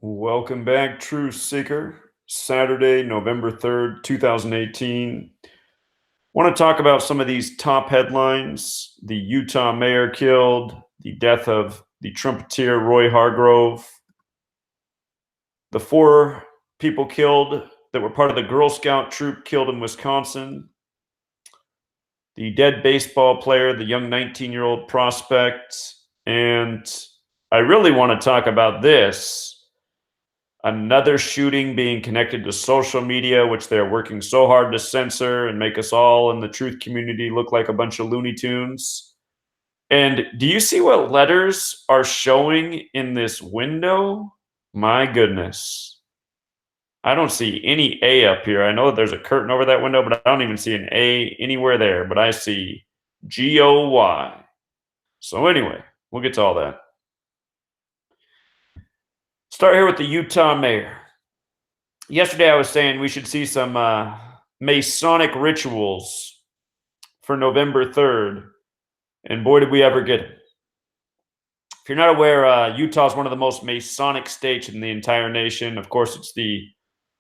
Welcome back, Truth Seeker. Saturday, November 3rd, 2018. Want to talk about some of these top headlines. The Utah mayor killed, the death of the trumpeter Roy Hargrove, the 4 people killed that were part of the Girl Scout troop killed in Wisconsin, the dead baseball player, the young 19-year-old prospect, and I really want to talk about this. Another shooting being connected to social media, which they're working so hard to censor and make us all in the truth community look like a bunch of Looney Tunes. And do you see what letters are showing in this window? My goodness. I don't see any A up here. I know that there's a curtain over that window, but I don't even see an A anywhere there. But I see GOY. So anyway, we'll get to all that. Start here with the Utah mayor. Yesterday I was saying we should see some Masonic rituals for November 3rd, and boy, did we ever get it. If you're not aware, Utah is one of the most Masonic states in the entire nation. Of course, it's the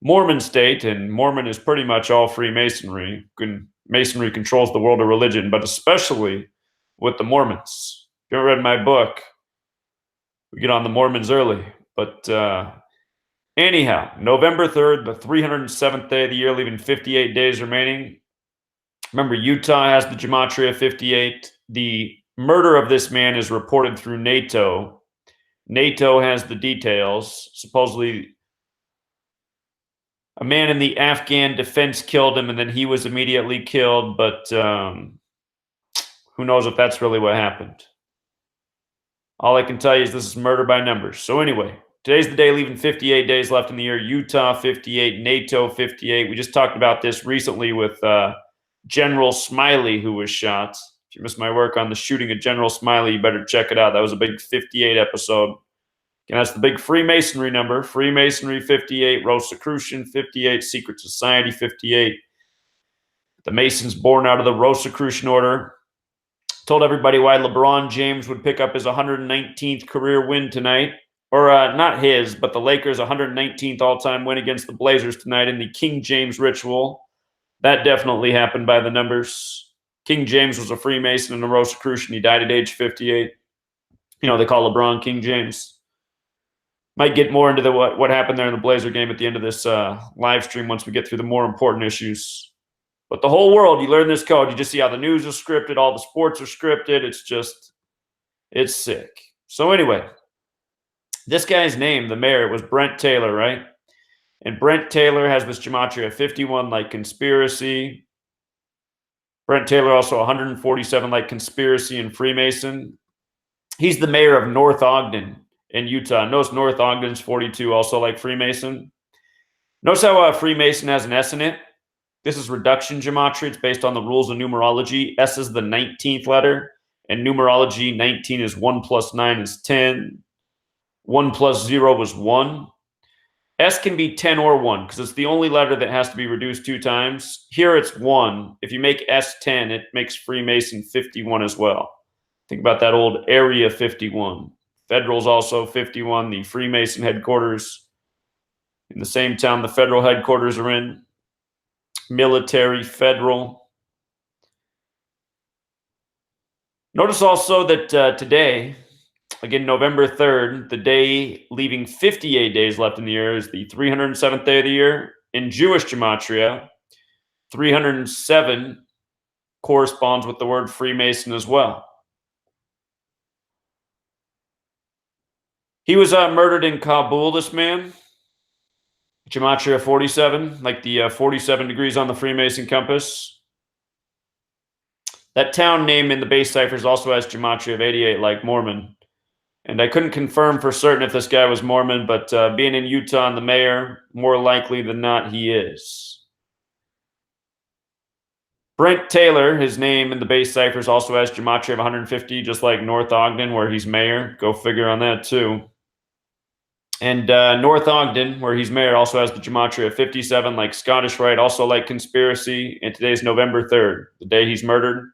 Mormon state, and Mormon is pretty much all Freemasonry. Masonry controls the world of religion, but especially with the Mormons. If you haven't read my book, we get on the Mormons early. But anyhow, November 3rd, the 307th day of the year, leaving 58 days remaining. Remember, Utah has the gematria 58. The murder of this man is reported through NATO. NATO has the details. Supposedly, a man in the Afghan defense killed him, and then he was immediately killed, but who knows if that's really what happened. All I can tell you is this is murder by numbers. So anyway, today's the day, leaving 58 days left in the year. Utah 58, NATO 58. We just talked about this recently with General Smiley, who was shot. If you missed my work on the shooting of General Smiley, you better check it out. That was a big 58 episode. Again, that's the big Freemasonry number. Freemasonry 58, Rosicrucian 58, Secret Society 58. The Masons born out of the Rosicrucian order. Told everybody why LeBron James would pick up his 119th career win tonight. Or not his, but the Lakers' 119th all-time win against the Blazers tonight in the King James ritual. That definitely happened by the numbers. King James was a Freemason and a Rosicrucian. He died at age 58. You know, they call LeBron King James. Might get more into what happened there in the Blazer game at the end of this live stream once we get through the more important issues. But the whole world, you learn this code. You just see how the news is scripted. All the sports are scripted. It's sick. So anyway, this guy's name, the mayor, was Brent Taylor, right? And Brent Taylor has this gematria 51 like conspiracy. Brent Taylor also 147 like conspiracy and Freemason. He's the mayor of North Ogden in Utah. Notice North Ogden's 42, also like Freemason. Notice how Freemason has an S in it. This is reduction gematria. It's based on the rules of numerology. S is the 19th letter. And numerology, 19 is 1 plus 9 is 10. 1 plus 0 is 1. S can be 10 or 1 because it's the only letter that has to be reduced 2 times. Here it's 1. If you make S 10, it makes Freemason 51 as well. Think about that old Area 51. Federal's also 51. The Freemason headquarters in the same town the federal headquarters are in. Military, federal. Notice also that today, again, November 3rd, the day leaving 58 days left in the year, is the 307th day of the year. In Jewish gematria, 307 corresponds with the word Freemason as well. He was murdered in Kabul, this man. Gematria 47, like the 47 degrees on the Freemason compass. That town name in the base ciphers also has gematria of 88, like Mormon. And I couldn't confirm for certain if this guy was Mormon, but being in Utah and the mayor, more likely than not, he is. Brent Taylor, his name in the base ciphers also has gematria of 150, just like North Ogden, where he's mayor. Go figure on that, too. And North Ogden, where he's mayor, also has the gematria of 57, like Scottish Rite, also like conspiracy. And today's November 3rd, the day he's murdered.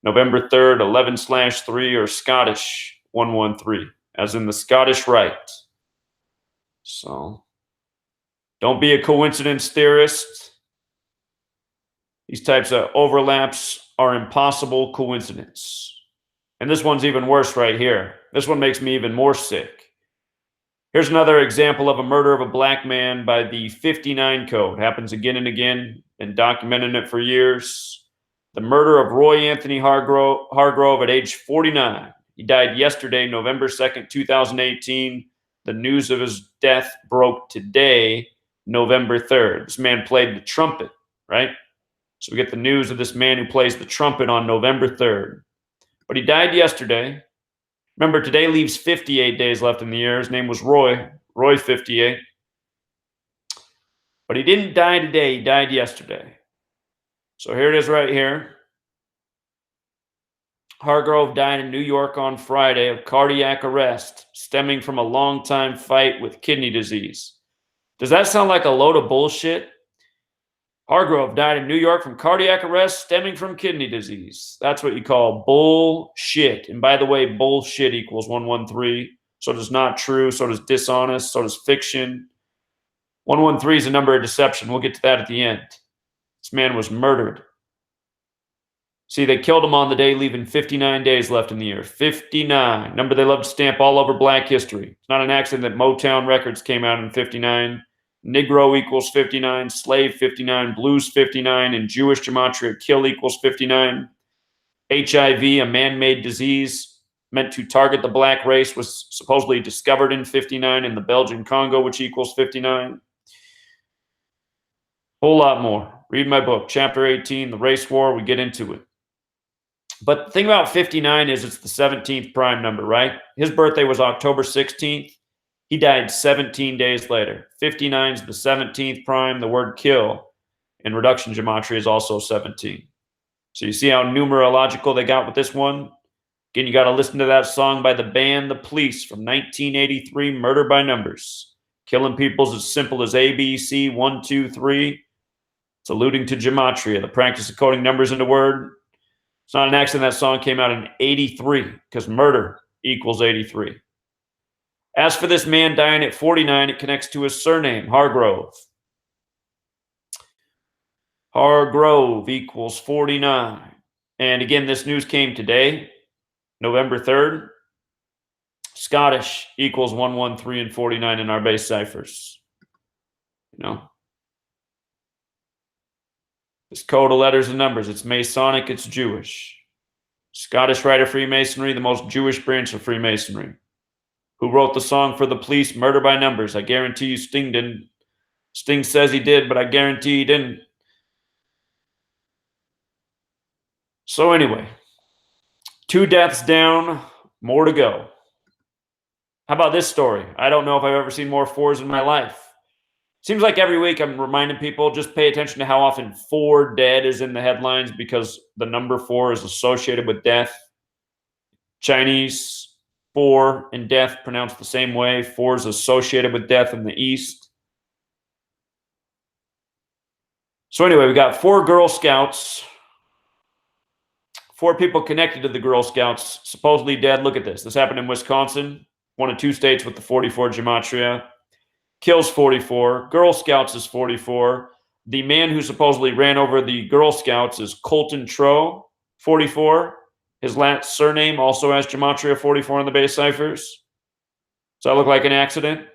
November 3rd, 11/3, or Scottish 113, as in the Scottish Rite. So don't be a coincidence theorist. These types of overlaps are impossible coincidence. And this one's even worse right here. This one makes me even more sick. Here's another example of a murder of a black man by the 59 code. Happens again and again, and documenting it for years. The murder of Roy Anthony Hargrove at age 49. He died yesterday, November 2nd, 2018. The news of his death broke today, November 3rd. This man played the trumpet, right? So we get the news of this man who plays the trumpet on November 3rd. But he died yesterday. Remember, today leaves 58 days left in the year. His name was Roy 58. But he didn't die today. He died yesterday. So here it is right here. Hargrove died in New York on Friday of cardiac arrest stemming from a long-time fight with kidney disease. Does that sound like a load of bullshit? Hargrove died in New York from cardiac arrest stemming from kidney disease. That's what you call bullshit. And by the way, bullshit equals 113. So does not true. So does dishonest. So does fiction. 113 is a number of deception. We'll get to that at the end. This man was murdered. See, they killed him on the day, leaving 59 days left in the year. 59. Number they love to stamp all over black history. It's not an accident that Motown Records came out in 59. Negro equals 59, slave 59, blues 59, and Jewish gematria kill equals 59. HIV, a man-made disease meant to target the black race, was supposedly discovered in 59 in the Belgian Congo, which equals 59. Whole lot more. Read my book, Chapter 18, The Race War. We get into it. But the thing about 59 is it's the 17th prime number, right? His birthday was October 16th. He died 17 days later. 59 is the 17th prime. The word kill in reduction gematria is also 17. So you see how numerological they got with this one? Again, you got to listen to that song by the band The Police from 1983, Murder by Numbers. Killing people's as simple as A, B, C, 1, 2, 3. It's alluding to gematria, the practice of coding numbers into word. It's not an accident that song came out in 83, because murder equals 83. As for this man dying at 49, it connects to his surname, Hargrove. Hargrove equals 49. And again, this news came today, November 3rd. Scottish equals 113 and 49 in our base ciphers. You know? This code of letters and numbers, it's Masonic, it's Jewish. Scottish Rite of Freemasonry, the most Jewish branch of Freemasonry. Who wrote the song for The Police, Murder by Numbers? I guarantee you Sting didn't. Sting says he did, but I guarantee he didn't. So anyway, 2 deaths down, more to go. How about this story? I don't know if I've ever seen more 4s in my life. Seems like every week I'm reminding people, just pay attention to how often 4 dead is in the headlines because the number 4 is associated with death. Chinese, 4 and death pronounced the same way. 4 is associated with death in the East. So anyway, we got 4 Girl Scouts. 4 people connected to the Girl Scouts, supposedly dead. Look at this. This happened in Wisconsin, one of 2 states with the 44 gematria. Kills 44. Girl Scouts is 44. The man who supposedly ran over the Girl Scouts is Colton Trow, 44. His last surname also has gematria 44 in the base ciphers. Does that look like an accident?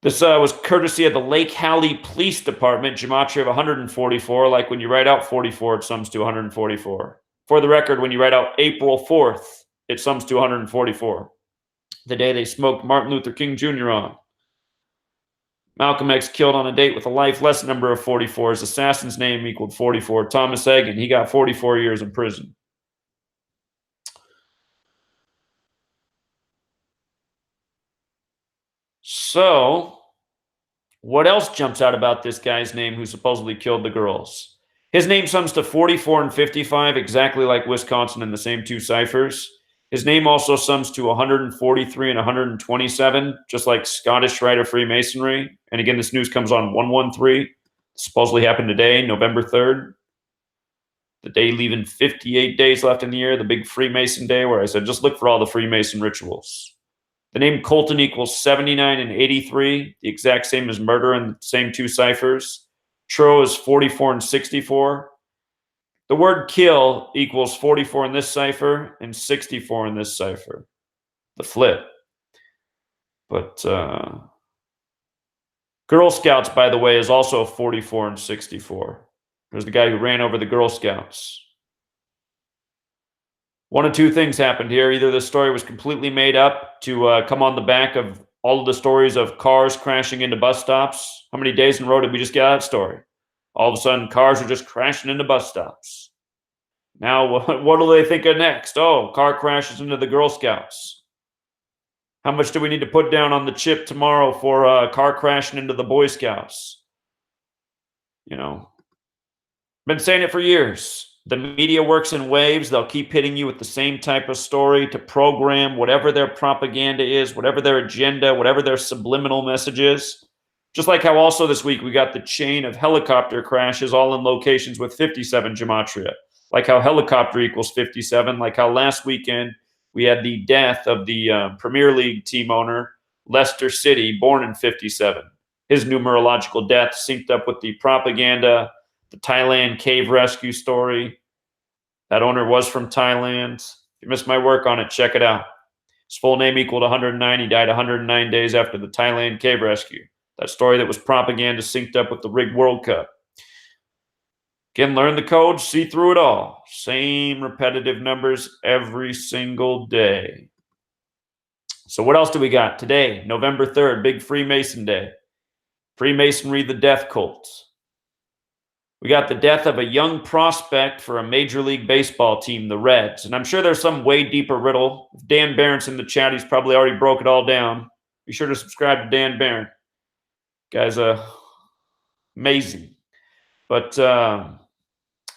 This was courtesy of the Lake Hallie Police Department, gematria of 144. Like when you write out 44, it sums to 144. For the record, when you write out April 4th, it sums to 144. The day they smoked Martin Luther King Jr. on. Malcolm X killed on a date with a life less number of 44. His assassin's name equaled 44. Thomas Egan, he got 44 years in prison. So, what else jumps out about this guy's name who supposedly killed the girls? His name sums to 44 and 55, exactly like Wisconsin in the same 2 ciphers. His name also sums to 143 and 127, just like Scottish Rite of Freemasonry. And again, this news comes on 113. Supposedly happened today, November 3rd. The day leaving 58 days left in the year, the big Freemason day, where I said, just look for all the Freemason rituals. The name Colton equals 79 and 83, the exact same as murder in the same two ciphers. Tro is 44 and 64. The word kill equals 44 in this cipher and 64 in this cipher. The flip. But Girl Scouts, by the way, is also 44 and 64. There's the guy who ran over the Girl Scouts. One of two things happened here. Either this story was completely made up to come on the back of all of the stories of cars crashing into bus stops. How many days in a row did we just get that story? All of a sudden, cars are just crashing into bus stops. Now, what do they think of next? Oh, car crashes into the Girl Scouts. How much do we need to put down on the chip tomorrow for a car crashing into the Boy Scouts? You know, been saying it for years. The media works in waves. They'll keep hitting you with the same type of story to program whatever their propaganda is, whatever their agenda, whatever their subliminal message is. Just like how also this week we got the chain of helicopter crashes all in locations with 57 gematria. Like how helicopter equals 57. Like how last weekend we had the death of the Premier League team owner, Leicester City, born in 57. His numerological death synced up with the propaganda, the Thailand cave rescue story. That owner was from Thailand. If you missed my work on it, check it out. His full name equaled 109. He died 109 days after the Thailand cave rescue. That story that was propaganda synced up with the rigged World Cup. Again, learn the code, see through it all. Same repetitive numbers every single day. So what else do we got today? November 3rd, big Freemason Day. Freemasonry, the death cult. We got the death of a young prospect for a Major League Baseball team, the Reds. And I'm sure there's some way deeper riddle. If Dan Barron's in the chat, he's probably already broke it all down. Be sure to subscribe to Dan Barron. Guy's amazing. But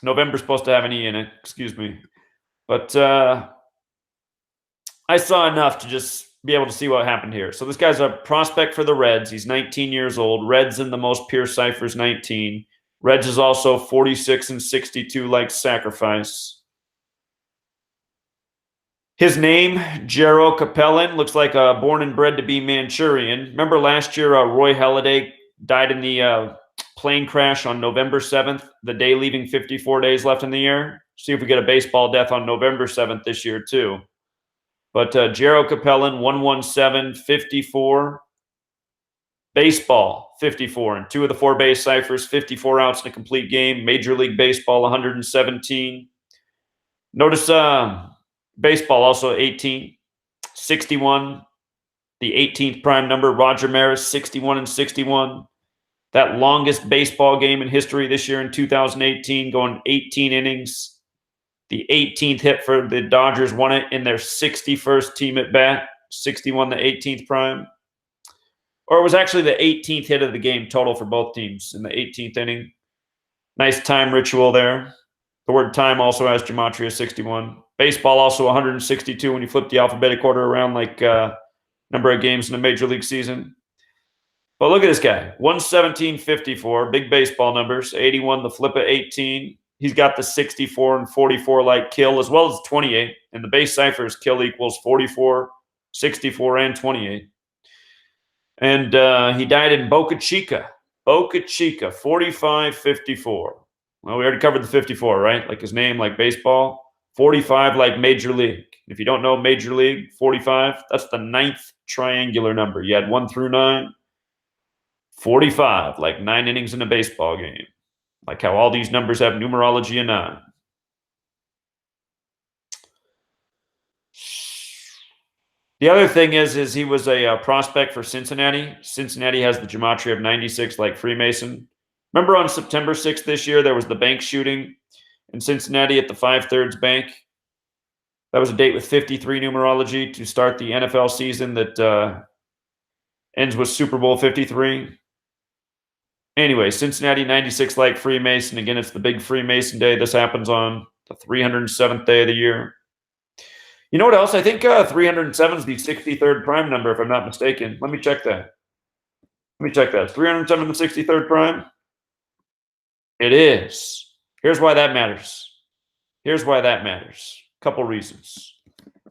November's supposed to have an E in it. Excuse me. But I saw enough to just be able to see what happened here. So this guy's a prospect for the Reds. He's 19 years old. Reds in the most pure ciphers, 19. Reds is also 46 and 62 like sacrifice. His name, Jairo Capellan, looks like a born and bred to be Manchurian. Remember last year, Roy Halladay died in the plane crash on November 7th, the day leaving 54 days left in the year. See if we get a baseball death on November 7th this year too. But Jairo Capellan, 117-54. Baseball, 54. And two of the four base ciphers, 54 outs in a complete game. Major League Baseball, 117. Notice baseball also 18. 61, the 18th prime number. Roger Maris, 61 and 61. That longest baseball game in history this year in 2018, going 18 innings. The 18th hit for the Dodgers won it in their 61st team at bat. 61, the 18th prime. Or it was actually the 18th hit of the game total for both teams in the 18th inning. Nice time ritual there. The word time also has gematria 61. Baseball also 162 when you flip the alphabetic order around like number of games in a major league season. But look at this guy, 117-54, big baseball numbers. 81, the flip of 18. He's got the 64 and 44 like kill as well as 28. And the base cipher is kill equals 44, 64, and 28. And he died in Boca Chica, 45-54. Well, we already covered the 54, right? Like his name, like baseball. 45, like Major League. If you don't know Major League, 45, that's the 9th triangular number. You had 1 through 9. 45, like 9 innings in a baseball game. Like how all these numbers have numerology of 9. The other thing is he was a prospect for Cincinnati. Cincinnati has the gematria of 96 like Freemason. Remember on September 6th this year, there was the bank shooting in Cincinnati at the 5/3 Bank. That was a date with 53 numerology to start the NFL season that ends with Super Bowl 53. Anyway, Cincinnati 96 like Freemason. Again, it's the big Freemason day. This happens on the 307th day of the year. You know what else? I think 307 is the 63rd prime number, if I'm not mistaken. Let me check that. 307 the 63rd prime? It is. Here's why that matters. Here's why that matters. A couple reasons.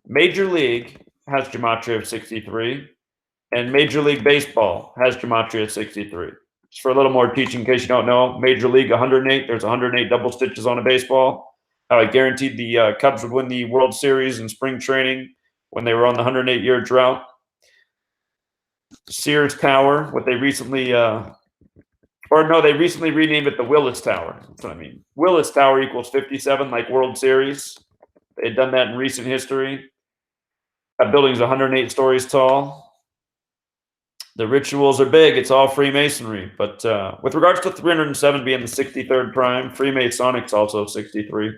Major League has gematria of 63, and Major League Baseball has gematria of 63. Just for a little more teaching, in case you don't know, Major League 108, there's 108 double stitches on a baseball. How I guaranteed the Cubs would win the World Series in spring training when they were on the 108-year drought. Sears Tower, what they recently, they recently renamed it the Willis Tower. That's what I mean. Willis Tower equals 57, like World Series. They had done that in recent history. That building's 108 stories tall. The rituals are big. It's all Freemasonry. But with regards to 307 being the 63rd prime, Freemasonics also 63.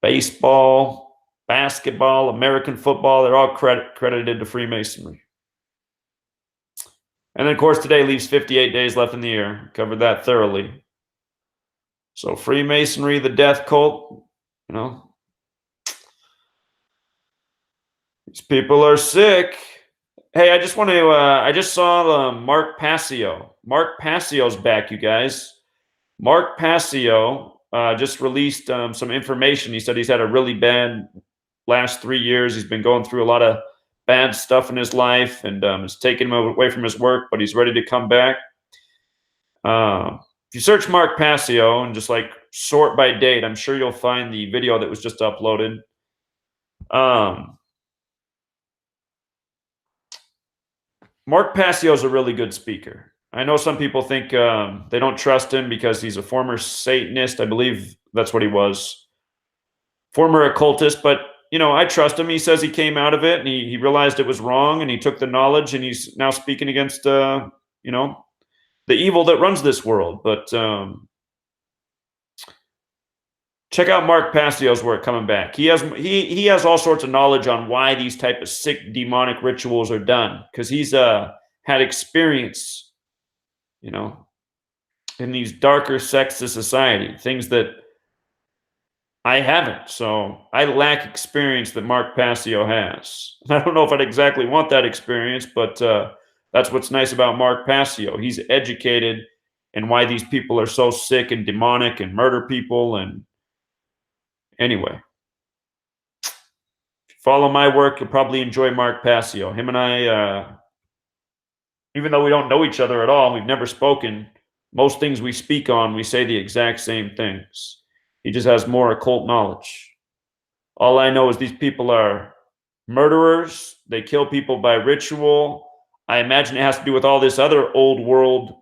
Baseball, basketball, American football, they're all credited to Freemasonry. And then, of course, today leaves 58 days left in the year. Covered that thoroughly. So Freemasonry, the death cult, these people are sick. Hey, I just want to, I just saw Mark Passio. Mark Passio's back, you guys. Mark Passio just released some information. He said he's had a really bad last 3 years. He's been going through a lot of bad stuff in his life, and it's taken him away from his work, but he's ready to come back. If you search Mark Passio and just like sort by date, I'm sure you'll find the video that was just uploaded. Mark Passio is a really good speaker. I know some people think they don't trust him because he's a former Satanist. I believe that's what he was. Former occultist, but I trust him. He says he came out of it and he realized it was wrong and he took the knowledge and he's now speaking against, the evil that runs this world. But check out Mark Passio's work coming back. He has all sorts of knowledge on why these type of sick demonic rituals are done because he's had experience, in these darker sects of society, things that I haven't. So I lack experience that Mark Passio has. I don't know if I'd exactly want that experience, but that's what's nice about Mark Passio. He's educated in why these people are so sick and demonic and murder people. And anyway, if you follow my work, you'll probably enjoy Mark Passio. Him and I, even though we don't know each other at all, we've never spoken, most things we speak on, we say the exact same things. He just has more occult knowledge. All I know is these people are murderers. They kill people by ritual. I imagine it has to do with all this other old world,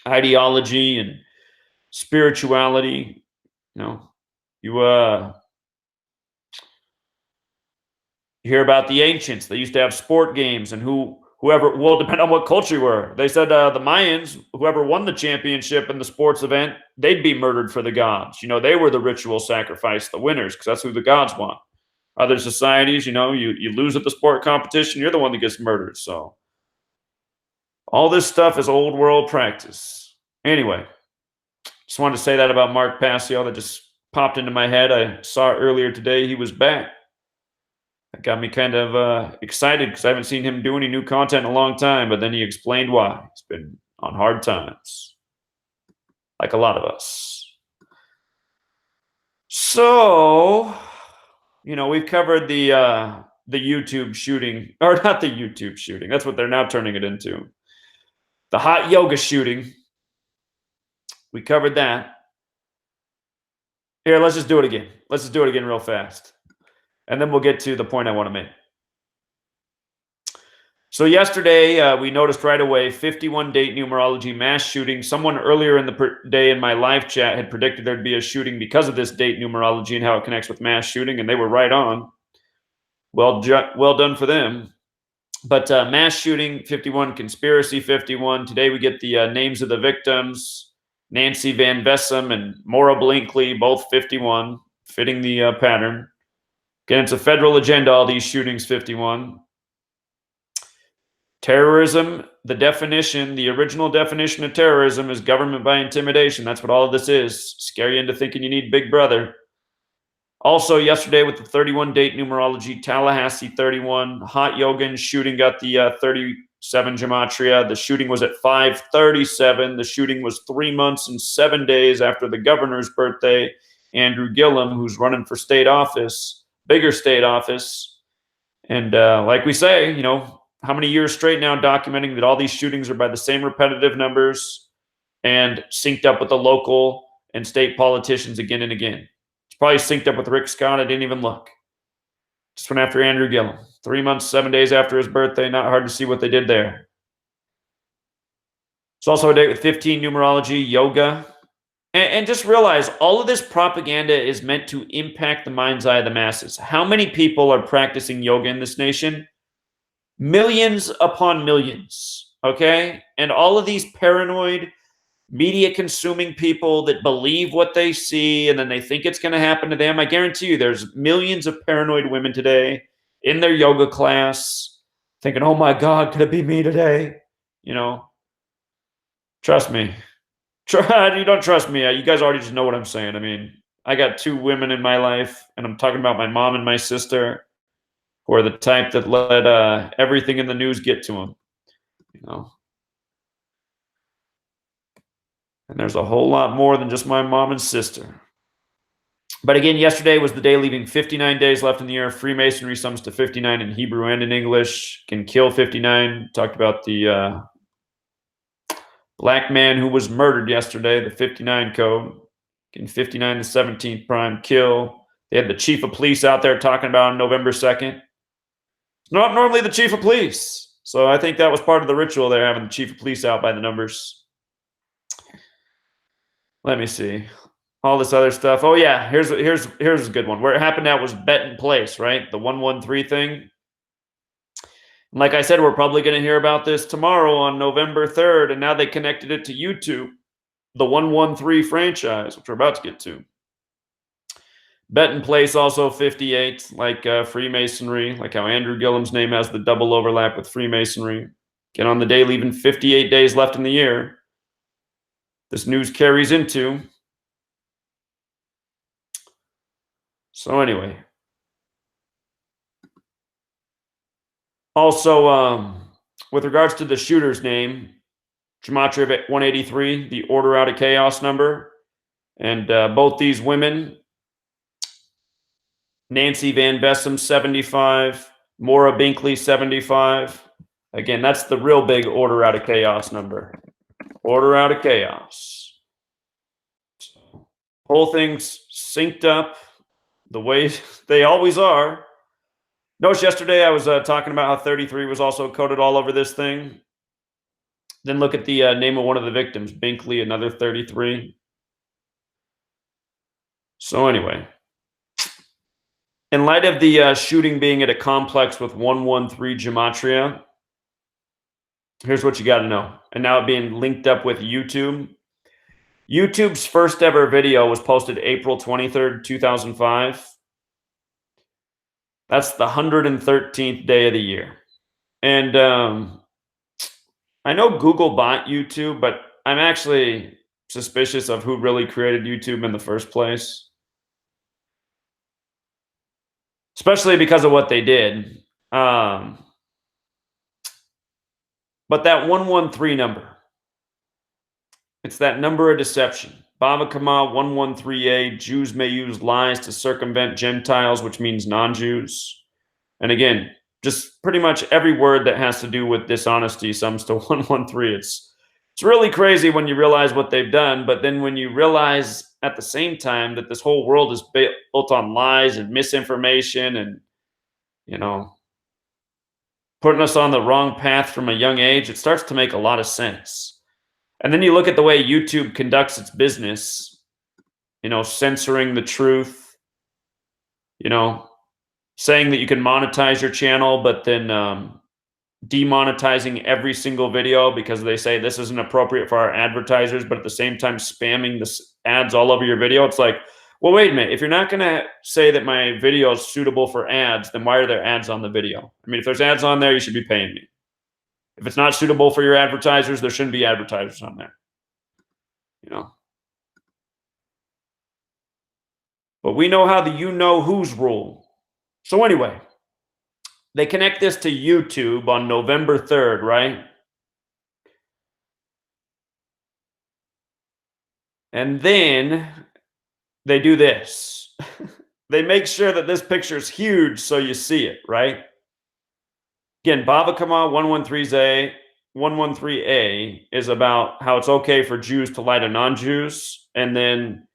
ideology and spirituality. You hear about the ancients. They used to have sport games, and whoever, well, depending on what culture you were. They said the Mayans, whoever won the championship in the sports event, they'd be murdered for the gods. They were the ritual sacrifice, the winners, because that's who the gods want. Other societies, you lose at the sport competition, you're the one that gets murdered. So all this stuff is old world practice. Anyway, just wanted to say that about Mark Passio. That just popped into my head. I saw earlier today he was back. That got me kind of excited because I haven't seen him do any new content in a long time, but then he explained why. He's been on hard times, like a lot of us. So, we've covered the YouTube shooting, or not the YouTube shooting. That's what they're now turning it into. The hot yoga shooting. We covered that. Here, let's just do it again. Let's just do it again real fast. And then we'll get to the point I want to make. So yesterday, we noticed right away 51 date numerology mass shooting. Someone earlier in the day in my live chat had predicted there'd be a shooting because of this date numerology and how it connects with mass shooting, and they were right on. Well done for them. But mass shooting 51, conspiracy 51. Today we get the names of the victims. Nancy Van Vessem and Maura Blinkley, both 51, fitting the pattern. Again, it's a federal agenda, all these shootings, 51. Terrorism, the original definition of terrorism is government by intimidation. That's what all of this is. Scare you into thinking you need Big Brother. Also, yesterday with the 31 date numerology, Tallahassee 31, hot yoga and shooting got the 7 gematria. The shooting was at 5:37. The shooting was 3 months and 7 days after the governor's birthday. Andrew Gillum, who's running for state office, bigger state office. And like we say, you know, how many years straight now documenting that all these shootings are by the same repetitive numbers and synced up with the local and state politicians again and again. It's probably synced up with Rick Scott. I didn't even look. Just went after Andrew Gillum. 3 months, 7 days after his birthday. Not hard to see what they did there. It's also a day with 15 numerology, yoga. And just realize all of this propaganda is meant to impact the mind's eye of the masses. How many people are practicing yoga in this nation? Millions upon millions, okay? And all of these paranoid, media-consuming people that believe what they see and then they think it's going to happen to them. I guarantee you there's millions of paranoid women today in their yoga class thinking, oh my God, could it be me today? You know, trust me. You don't trust me. You guys already just know what I'm saying. I mean, I got 2 women in my life, and I'm talking about my mom and my sister, who are the type that let everything in the news get to them. You know, and there's a whole lot more than just my mom and sister. But again, yesterday was the day leaving 59 days left in the year. Freemasonry sums to 59 in Hebrew and in English. Can kill 59. Talked about the black man who was murdered yesterday, the 59 code. Can 59 the 17th prime kill. They had the chief of police out there talking about on November 2nd. It's not normally the chief of police. So I think that was part of the ritual there, having the chief of police out by the numbers. Let me see. All this other stuff. Oh yeah, here's a good one. Where it happened at was Benton Place, right? The 113 thing. Like I said, we're probably going to hear about this tomorrow on November 3rd, and now they connected it to YouTube, the 113 franchise, which we're about to get to. Benton Place also 58, like Freemasonry, like how Andrew Gillum's name has the double overlap with Freemasonry. Again, on the day leaving 58 days left in the year, this news carries into. So anyway. Also, with regards to the shooter's name, Gematria 183, the order out of chaos number. And both these women, Nancy Van Bessem, 75, Maura Binkley, 75. Again, that's the real big order out of chaos number. Order out of chaos. Whole thing's synced up the way they always are. Notice yesterday I was talking about how 33 was also coded all over this thing. Then look at the name of one of the victims, Binkley, another 33. So anyway, in light of the shooting being at a complex with 113 gematria, here's what you got to know. And now it being linked up with YouTube. YouTube's first ever video was posted April 23rd, 2005. That's the 113th day of the year. And I know Google bought YouTube, but I'm actually suspicious of who really created YouTube in the first place. Especially because of what they did. But that 113 number, it's that number of deception. Baba Kama 113a, Jews may use lies to circumvent Gentiles, which means non-Jews. And again, just pretty much every word that has to do with dishonesty sums to 113. It's really crazy when you realize what they've done, but then when you realize at the same time that this whole world is built on lies and misinformation and, you know, putting us on the wrong path from a young age, it starts to make a lot of sense. And then you look at the way YouTube conducts its business, you know, censoring the truth, you know, saying that you can monetize your channel, but then demonetizing every single video because they say this isn't appropriate for our advertisers, but at the same time spamming the ads all over your video. It's like, well, wait a minute. If you're not going to say that my video is suitable for ads, then why are there ads on the video? I mean, if there's ads on there, you should be paying me. If it's not suitable for your advertisers, there shouldn't be advertisers on there. You know. But we know how the you know who's rule. So anyway, They connect this to YouTube on November 3rd, right? And then they do this. They make sure that this picture is huge so you see it, right? Again, Bava Kama 113A is about how it's okay for Jews to lie to non-Jews. And then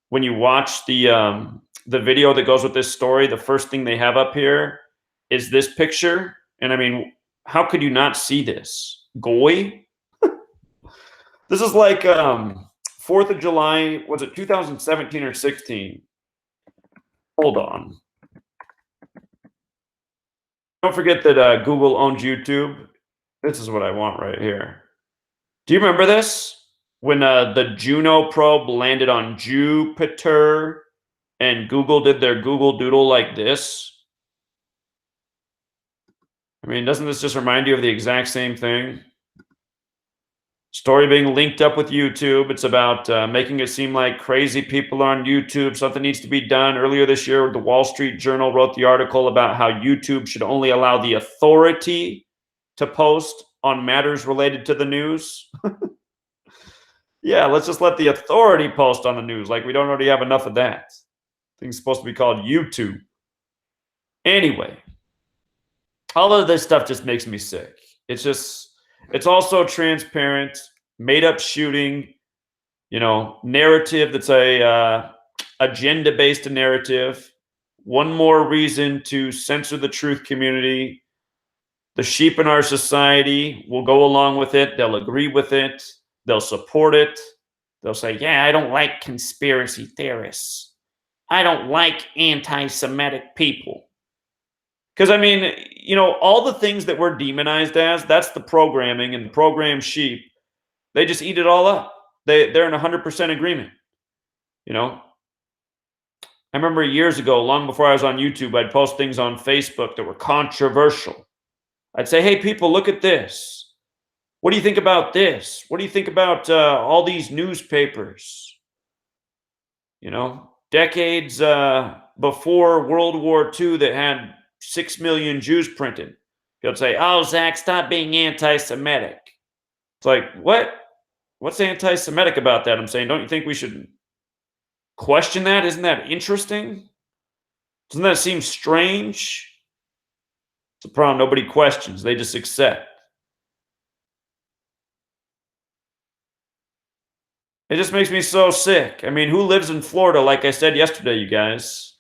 when you watch the video that goes with this story, the first thing they have up here is this picture. And I mean, how could you not see this? Goy? This is like 4th of July, was it 2017 or 16? Hold on. Don't forget that Google owns YouTube. This is what I want right here. Do you remember this? When the Juno probe landed on Jupiter and Google did their Google Doodle like this? I mean, doesn't this just remind you of the exact same thing? Story being linked up with YouTube. It's about making it seem like crazy people are on YouTube. Something needs to be done. Earlier this year, the Wall Street Journal wrote the article about how YouTube should only allow the authority to post on matters related to the news. Yeah, let's just let the authority post on the news. Like we don't already have enough of that. Thing's supposed to be called YouTube. Anyway, all of this stuff just makes me sick. It's also transparent, made up shooting, narrative that's a agenda-based narrative. One more reason to censor the truth community. The sheep in our society will go along with it. They'll agree with it. They'll support it. They'll say, yeah, I don't like conspiracy theorists. I don't like anti-Semitic people. Because, I mean, all the things that we're demonized as, that's the programming, and the programmed sheep, they just eat it all up. They're in 100% agreement. I remember years ago, long before I was on YouTube, I'd post things on Facebook that were controversial. I'd say, hey, people, look at this. What do you think about this? What do you think about all these newspapers? Decades before World War II that had 6 million Jews printed. People would say, oh, Zach, stop being anti-Semitic. It's like, what? What's anti-Semitic about that? I'm saying, don't you think we should question that? Isn't that interesting? Doesn't that seem strange? It's a problem nobody questions. They just accept. It just makes me so sick. I mean, who lives in Florida, like I said yesterday, you guys?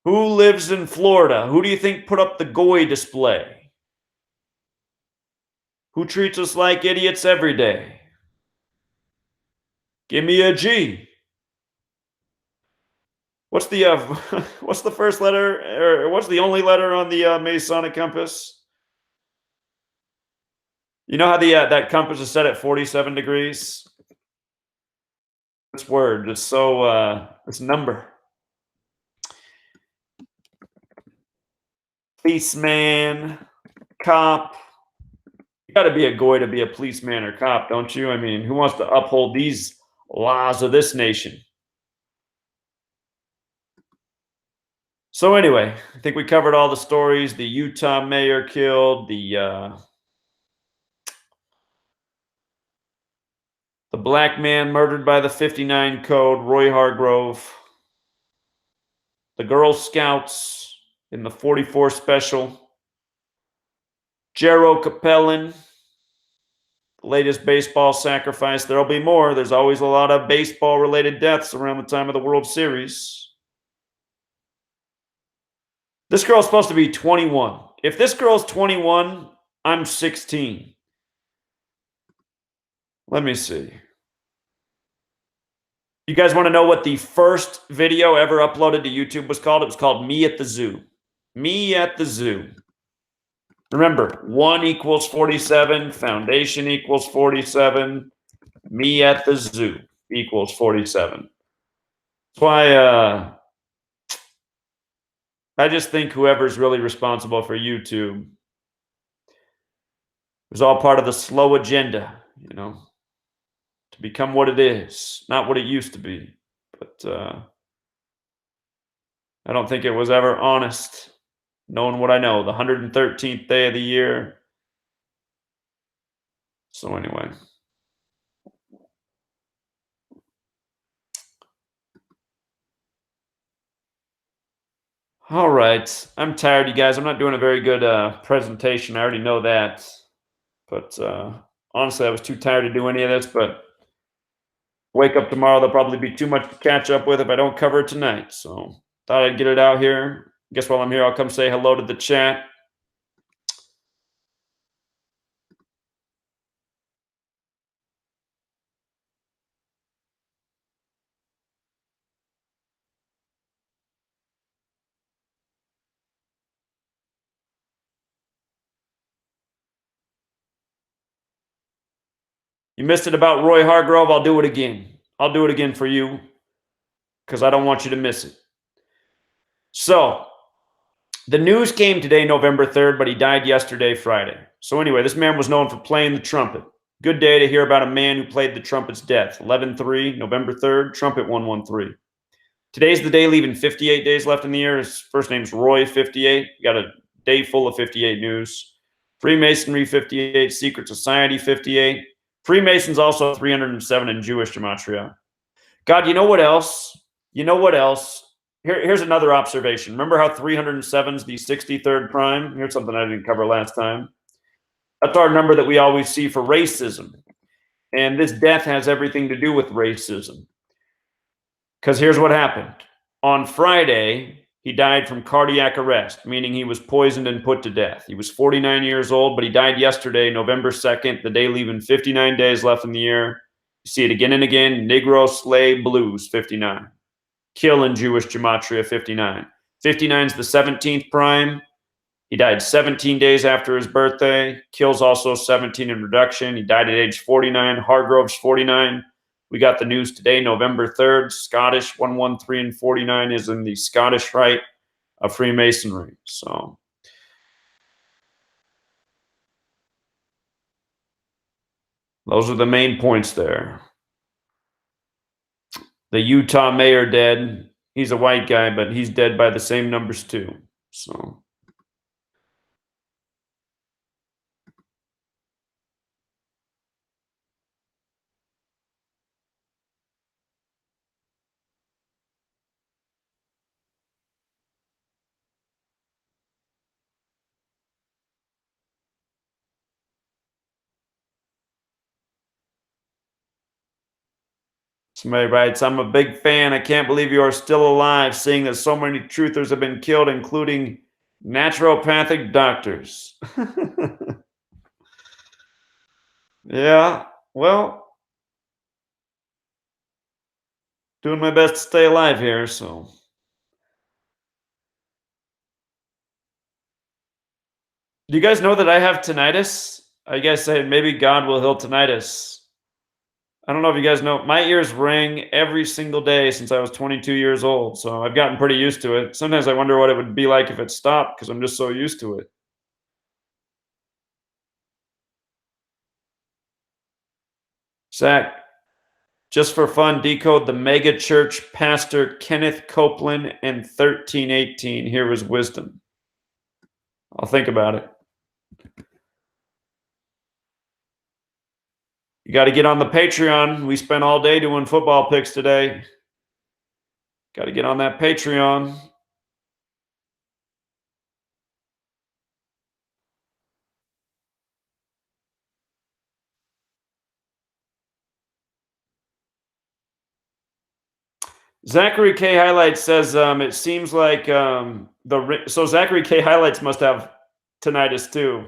Who lives in Florida? Who do you think put up the Goy display? Who treats us like idiots every day? Give me a G. What's the what's the first letter, or what's the only letter on the Masonic compass? You know how the that compass is set at 47 degrees? This word is so this number. Policeman, cop. You got to be a Goy to be a policeman or cop, don't you? I mean, who wants to uphold these laws of this nation? So anyway, I think we covered all the stories. The Utah mayor killed, the black man murdered by the 59 code, Roy Hargrove, the Girl Scouts in the 44 special, Jairo Capellan, the latest baseball sacrifice. There'll be more. There's always a lot of baseball-related deaths around the time of the World Series. This girl's supposed to be 21. If this girl's 21, I'm 16. Let me see. You guys want to know what the first video ever uploaded to YouTube was called? It was called Me at the Zoo. Me at the Zoo. Remember, 1 equals 47, foundation equals 47, me at the zoo equals 47. That's why I just think whoever's really responsible for YouTube was all part of the slow agenda, to become what it is, not what it used to be. But I don't think it was ever honest. knowing what I know, the 113th day of the year. So anyway. All right. I'm tired, you guys. I'm not doing a very good presentation. I already know that. But honestly, I was too tired to do any of this. But wake up tomorrow, there'll probably be too much to catch up with if I don't cover it tonight. So thought I'd get it out here. Guess while I'm here, I'll come say hello to the chat. You missed it about Roy Hargrove. I'll do it again. I'll do it again for you because I don't want you to miss it. So, the news came today, November 3rd, but he died yesterday, Friday. So, anyway, this man was known for playing the trumpet. Good day to hear about a man who played the trumpet's death. 11/3, November 3rd, trumpet 113. Today's the day, leaving 58 days left in the year. His first name's Roy, 58. We got a day full of 58 news. Freemasonry, 58. Secret Society, 58. Freemasons also 307 in Jewish gematria. God, you know what else? You know what else? Here's another observation. Remember how 307 is the 63rd prime? Here's something I didn't cover last time. That's our number that we always see for racism. And this death has everything to do with racism. Because here's what happened. On Friday, he died from cardiac arrest, meaning he was poisoned and put to death. He was 49 years old, but he died yesterday, November 2nd, the day leaving 59 days left in the year. You see it again and again. Negro, slave, blues, 59. Kill in Jewish gematria, 59. 59 is the 17th prime. He died 17 days after his birthday. Kill's also 17 in reduction. He died at age 49. Hargrove's 49. We got the news today, November 3rd. Scottish 113 and 49 is in the Scottish Rite of Freemasonry. So those are the main points there. The Utah mayor dead. He's a white guy, but he's dead by the same numbers too. So somebody writes, I'm a big fan. I can't believe you are still alive, seeing that so many truthers have been killed, including naturopathic doctors. Yeah, well, doing my best to stay alive here, so. Do you guys know that I have tinnitus? I guess maybe God will heal tinnitus. I don't know if you guys know, my ears ring every single day since I was 22 years old, so I've gotten pretty used to it. Sometimes I wonder what it would be like if it stopped because I'm just so used to it. Zach, just for fun, decode the mega church pastor Kenneth Copeland and 1318. Here was wisdom. I'll think about it. You got to get on the Patreon. We spent all day doing football picks today. Got to get on that Patreon. Zachary K Highlights says it seems like so Zachary K Highlights must have tinnitus too.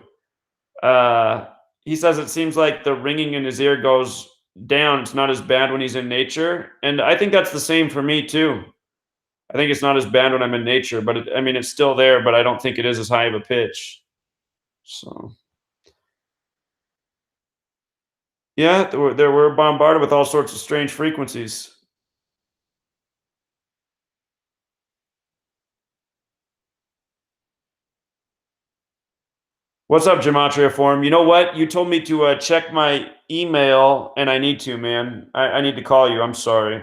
He says it seems like the ringing in his ear goes down. It's not as bad when he's in nature, and I think that's the same for me too. I think it's not as bad when I'm in nature, but I mean it's still there, but I don't think it is as high of a pitch. So yeah, we're bombarded with all sorts of strange frequencies. What's up, Gematria Forum? You know what? You told me to check my email, and I need to, man. I need to call you. I'm sorry.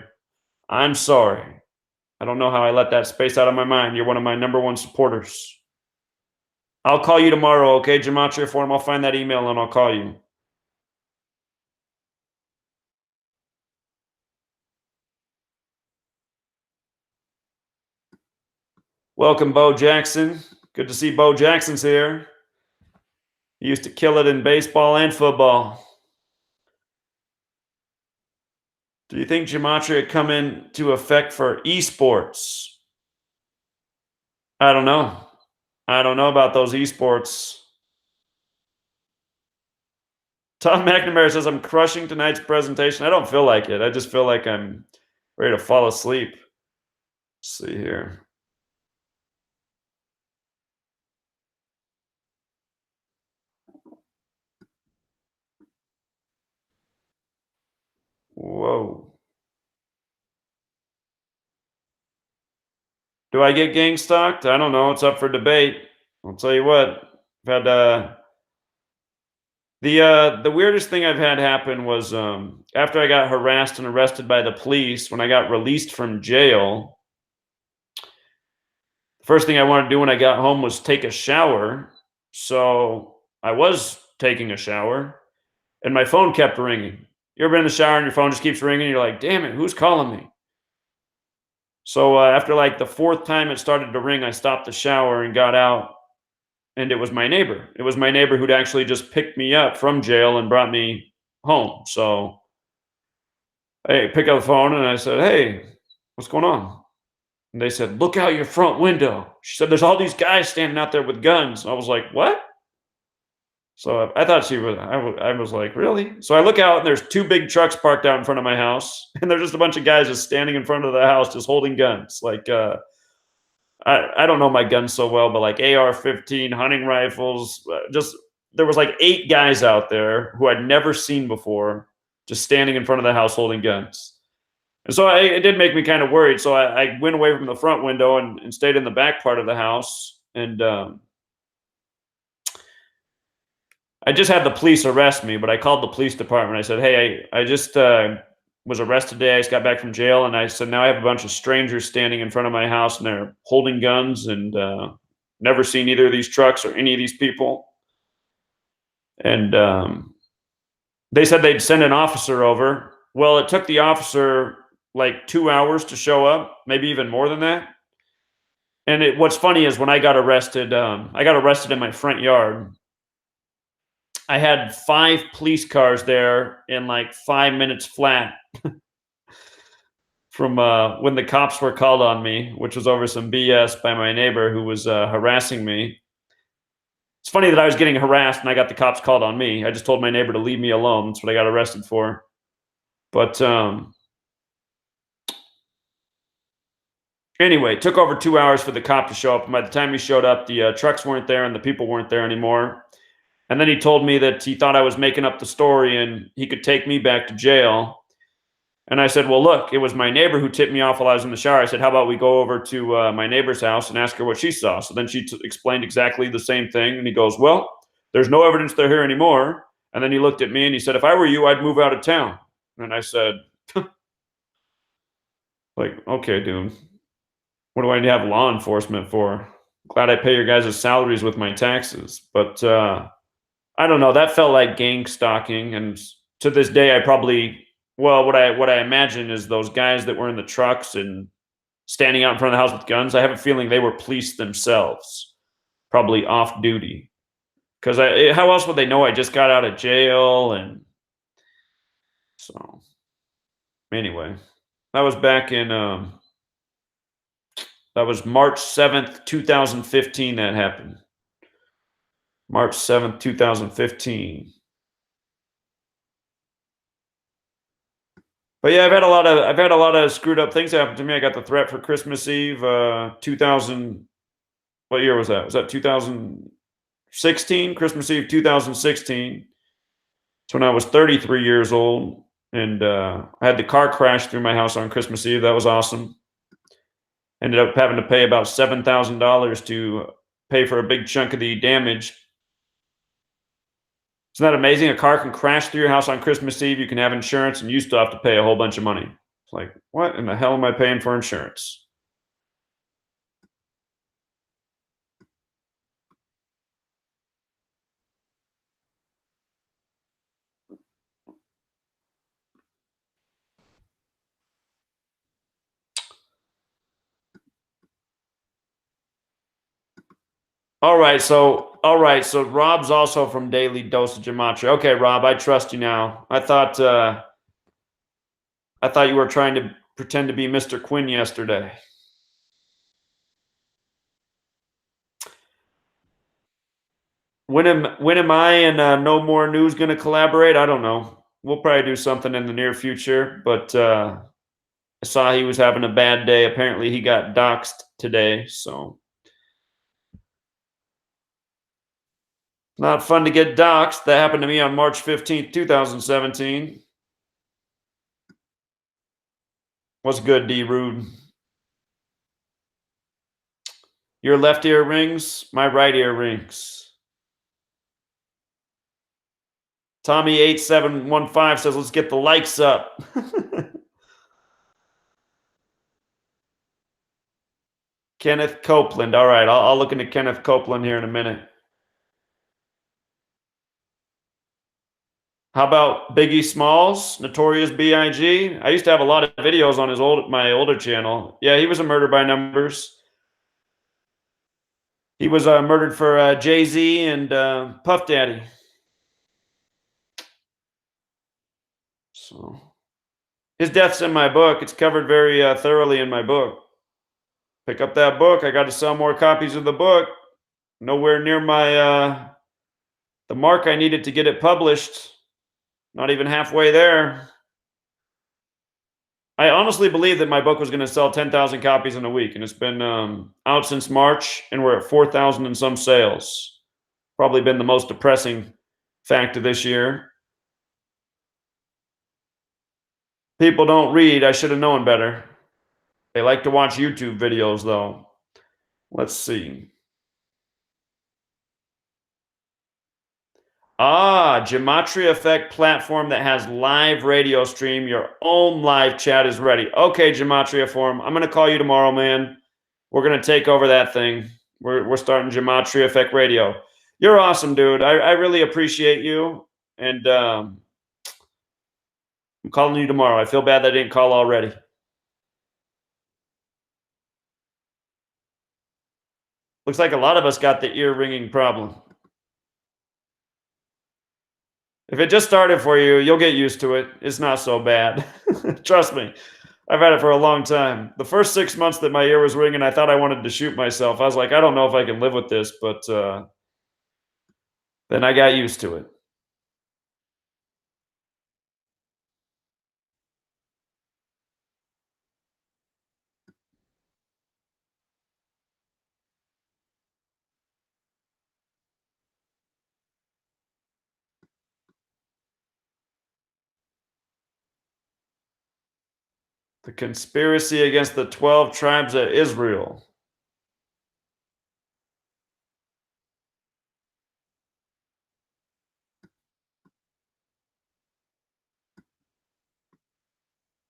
I'm sorry. I don't know how I let that space out of my mind. You're one of my number one supporters. I'll call you tomorrow, okay, Gematria Form? I'll find that email and I'll call you. Welcome, Bo Jackson. Good to see Bo Jackson's here. He used to kill it in baseball and football. Do you think Gematria come into effect for esports? I don't know. I don't know about those esports. Tom McNamara says, I'm crushing tonight's presentation. I don't feel like it. I just feel like I'm ready to fall asleep. Let's see here. Whoa. Do I get gang stalked? I don't know. It's up for debate. I'll tell you what. I've had the weirdest thing I've had happen was after I got harassed and arrested by the police when I got released from jail. The first thing I wanted to do when I got home was take a shower. So I was taking a shower, and my phone kept ringing. You ever been in the shower and your phone just keeps ringing? And you're like, damn it, who's calling me? So after like the fourth time it started to ring, I stopped the shower and got out, and it was my neighbor. It was my neighbor who'd actually just picked me up from jail and brought me home. So I pick up the phone and I said, "Hey, what's going on?" And they said, "Look out your front window." She said, "There's all these guys standing out there with guns." I was like, "What?" So I thought she was. I was like, "Really?" So I look out and there's two big trucks parked out in front of my house, and there's just a bunch of guys just standing in front of the house, just holding guns. Like I don't know my guns so well, but like AR-15, hunting rifles. Just there was like 8 guys out there who I'd never seen before, just standing in front of the house holding guns. And so it did make me kind of worried. So I went away from the front window and stayed in the back part of the house. And I just had the police arrest me, but I called the police department. I said, "Hey, I just was arrested today. I just got back from jail." And I said, "Now I have a bunch of strangers standing in front of my house and they're holding guns and never seen either of these trucks or any of these people." And they said they'd send an officer over. Well, it took the officer like 2 hours to show up, maybe even more than that. And what's funny is when I got arrested in my front yard. I had 5 police cars there in like 5 minutes flat from when the cops were called on me, which was over some BS by my neighbor who was harassing me. It's funny that I was getting harassed and I got the cops called on me. I just told my neighbor to leave me alone. That's what I got arrested for. But anyway, it took over 2 hours for the cop to show up. And by the time he showed up, the trucks weren't there and the people weren't there anymore. And then he told me that he thought I was making up the story and he could take me back to jail. And I said, "Well, look, it was my neighbor who tipped me off while I was in the shower." I said, "How about we go over to my neighbor's house and ask her what she saw?" So then she explained exactly the same thing. And he goes, "Well, there's no evidence they're here anymore." And then he looked at me and he said, "If I were you, I'd move out of town." And I said, like, "Okay, dude, what do I have law enforcement for? Glad I pay your guys' salaries with my taxes." But I don't know. That felt like gang stalking. And to this day, I probably, well, what I imagine is those guys that were in the trucks and standing out in front of the house with guns. I have a feeling they were police themselves, probably off duty. Because how else would they know I just got out of jail? And so, anyway, that was back in that was March 7th, 2015. That happened. March 7th, 2015. But yeah, I've had a lot of screwed up things happen to me. I got the threat for Christmas Eve, 2000. What year was that? Was that 2016? Christmas Eve, 2016. It's when I was 33 years old, and I had the car crash through my house on Christmas Eve. That was awesome. Ended up having to pay about $7,000 to pay for a big chunk of the damage. Isn't that amazing? A car can crash through your house on Christmas Eve. You can have insurance, and you still have to pay a whole bunch of money. It's like, what in the hell am I paying for insurance? All right, so Rob's also from Daily Dose of Gematria. Okay, Rob, I trust you now. I thought you were trying to pretend to be Mr. Quinn yesterday. When am I and No More News going to collaborate? I don't know. We'll probably do something in the near future, but I saw he was having a bad day. Apparently, he got doxxed today, so not fun to get doxxed. That happened to me on March 15th, 2017. What's good, D Rude? Your left ear rings, my right ear rings. Tommy8715 says, let's get the likes up. Kenneth Copeland. All right, I'll look into Kenneth Copeland here in a minute. How about Biggie Smalls, Notorious B.I.G.? I used to have a lot of videos on my older channel. Yeah, he was a murder by numbers. He was murdered for Jay-Z and Puff Daddy. So his death's in my book. It's covered very thoroughly in my book. Pick up that book. I got to sell more copies of the book. Nowhere near my the mark I needed to get it published. Not even halfway there. I honestly believed that my book was going to sell 10,000 copies in a week, and it's been out since March, and we're at 4,000 and some sales. Probably been the most depressing fact of this year. People don't read. I should have known better. They like to watch YouTube videos, though. Let's see. Gematria Effect platform that has live radio stream. Your own live chat is ready. Okay, Gematria Forum. I'm going to call you tomorrow, man. We're going to take over that thing. We're starting Gematria Effect Radio. You're awesome, dude. I really appreciate you. And I'm calling you tomorrow. I feel bad that I didn't call already. Looks like a lot of us got the ear ringing problem. If it just started for you, you'll get used to it. It's not so bad. Trust me. I've had it for a long time. The first 6 months that my ear was ringing, I thought I wanted to shoot myself. I was like, I don't know if I can live with this, but then I got used to it. The conspiracy against the 12 tribes of Israel.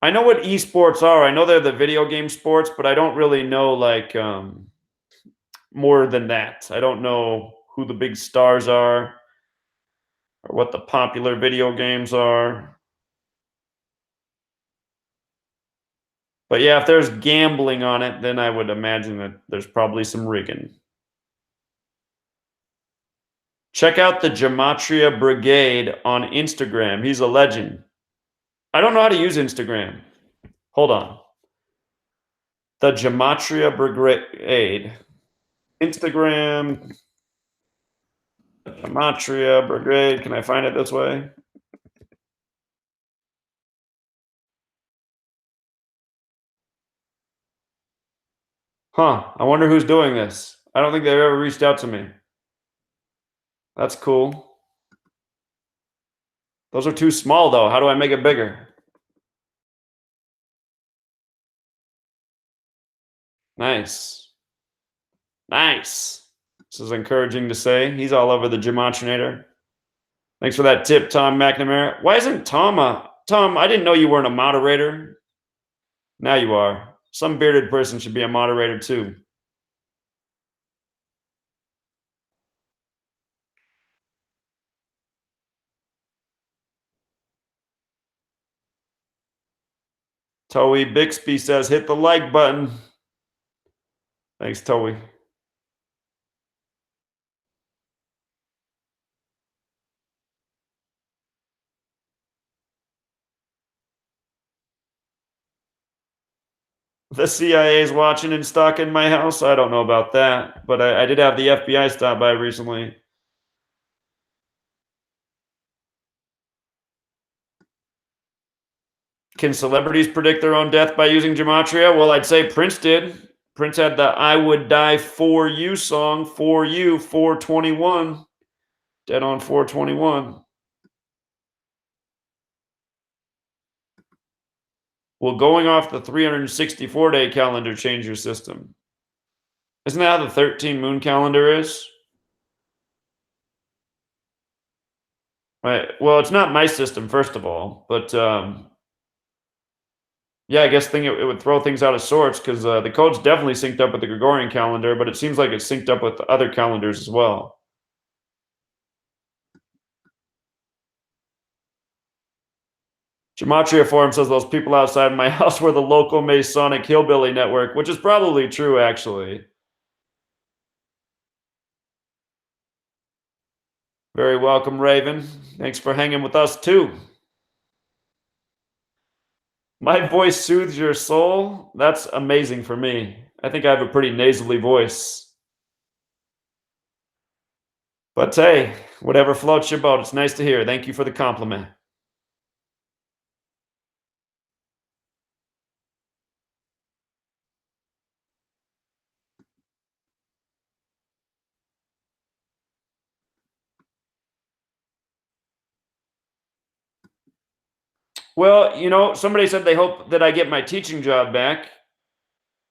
I know what esports are. I know they're the video game sports, but I don't really know like more than that. I don't know who the big stars are or what the popular video games are. But yeah, if there's gambling on it, then I would imagine that there's probably some rigging. Check out the Gematria Brigade on Instagram. He's a legend. I don't know how to use Instagram. Hold on. The Gematria Brigade. Instagram. Gematria Brigade. Can I find it this way? Huh. I wonder who's doing this. I don't think they've ever reached out to me. That's cool. Those are too small, though. How do I make it bigger? Nice. Nice. This is encouraging to say. He's all over the Gematrinator. Thanks for that tip, Tom McNamara. Why isn't Tom Tom, I didn't know you weren't a moderator. Now you are. Some bearded person should be a moderator, too. Toey Bixby says, hit the like button. Thanks, Toey. The CIA is watching and stalking my house. I don't know about that, but I did have the FBI stop by recently. Can celebrities predict their own death by using gematria? Well, I'd say Prince did. Prince had the "I Would Die for You" song, "For You," 421, dead on 421. Will going off the 364-day calendar change your system? Isn't that how the 13 moon calendar is? Right. Well, it's not my system, first of all, but yeah, I guess it would throw things out of sorts because the code's definitely synced up with the Gregorian calendar, but it seems like it's synced up with the other calendars as well. Gematria Forum says those people outside my house were the local Masonic hillbilly network, which is probably true, actually. Very welcome, Raven. Thanks for hanging with us, too. My voice soothes your soul? That's amazing for me. I think I have a pretty nasally voice. But hey, whatever floats your boat, it's nice to hear. Thank you for the compliment. Well, somebody said they hope that I get my teaching job back.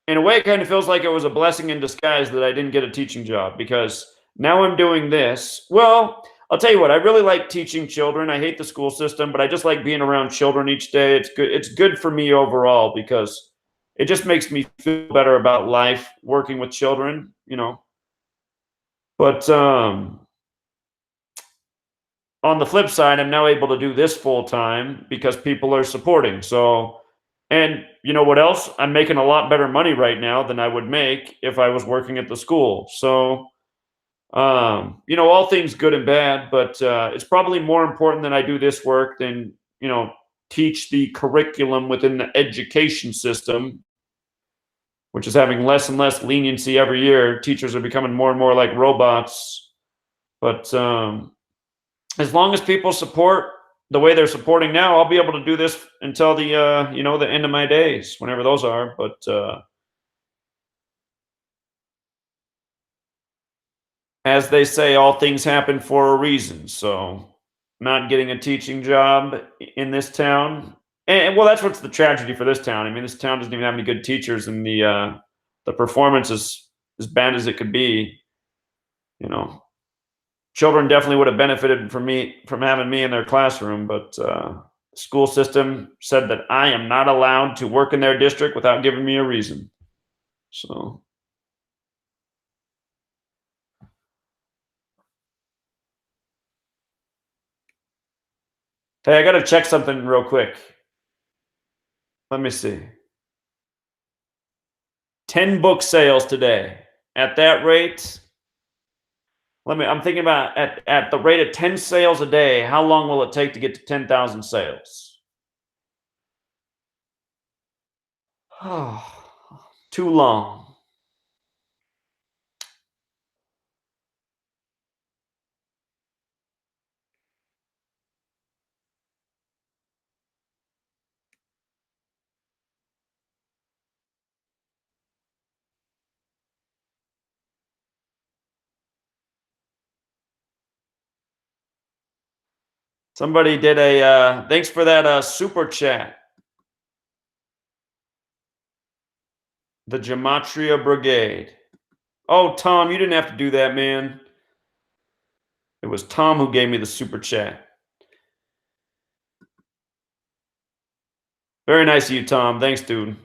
In a way, it kind of feels like it was a blessing in disguise that I didn't get a teaching job because now I'm doing this. Well, I'll tell you what, I really like teaching children. I hate the school system, but I just like being around children each day. It's good. It's good for me overall because it just makes me feel better about life working with children. But on the flip side, I'm now able to do this full time because people are supporting. So, and you know what else? I'm making a lot better money right now than I would make if I was working at the school. So, all things good and bad, but it's probably more important that I do this work than, teach the curriculum within the education system, which is having less and less leniency every year. Teachers are becoming more and more like robots. But as long as people support the way they're supporting now, I'll be able to do this until the end of my days, whenever those are. But as they say, all things happen for a reason. So, not getting a teaching job in this town, and well, that's what's the tragedy for this town. I mean, this town doesn't even have any good teachers, and the performance is as bad as it could be. You know, children definitely would have benefited from having me in their classroom, but the school system said that I am not allowed to work in their district without giving me a reason. So, hey, I got to check something real quick. Let me see. 10 book sales today. At that rate, I'm thinking about at the rate of 10 sales a day, how long will it take to get to 10,000 sales? Oh, too long. Somebody did a thanks for that super chat. The Gematria Brigade. Oh, Tom, you didn't have to do that, man. It was Tom who gave me the super chat. Very nice of you, Tom. Thanks, dude.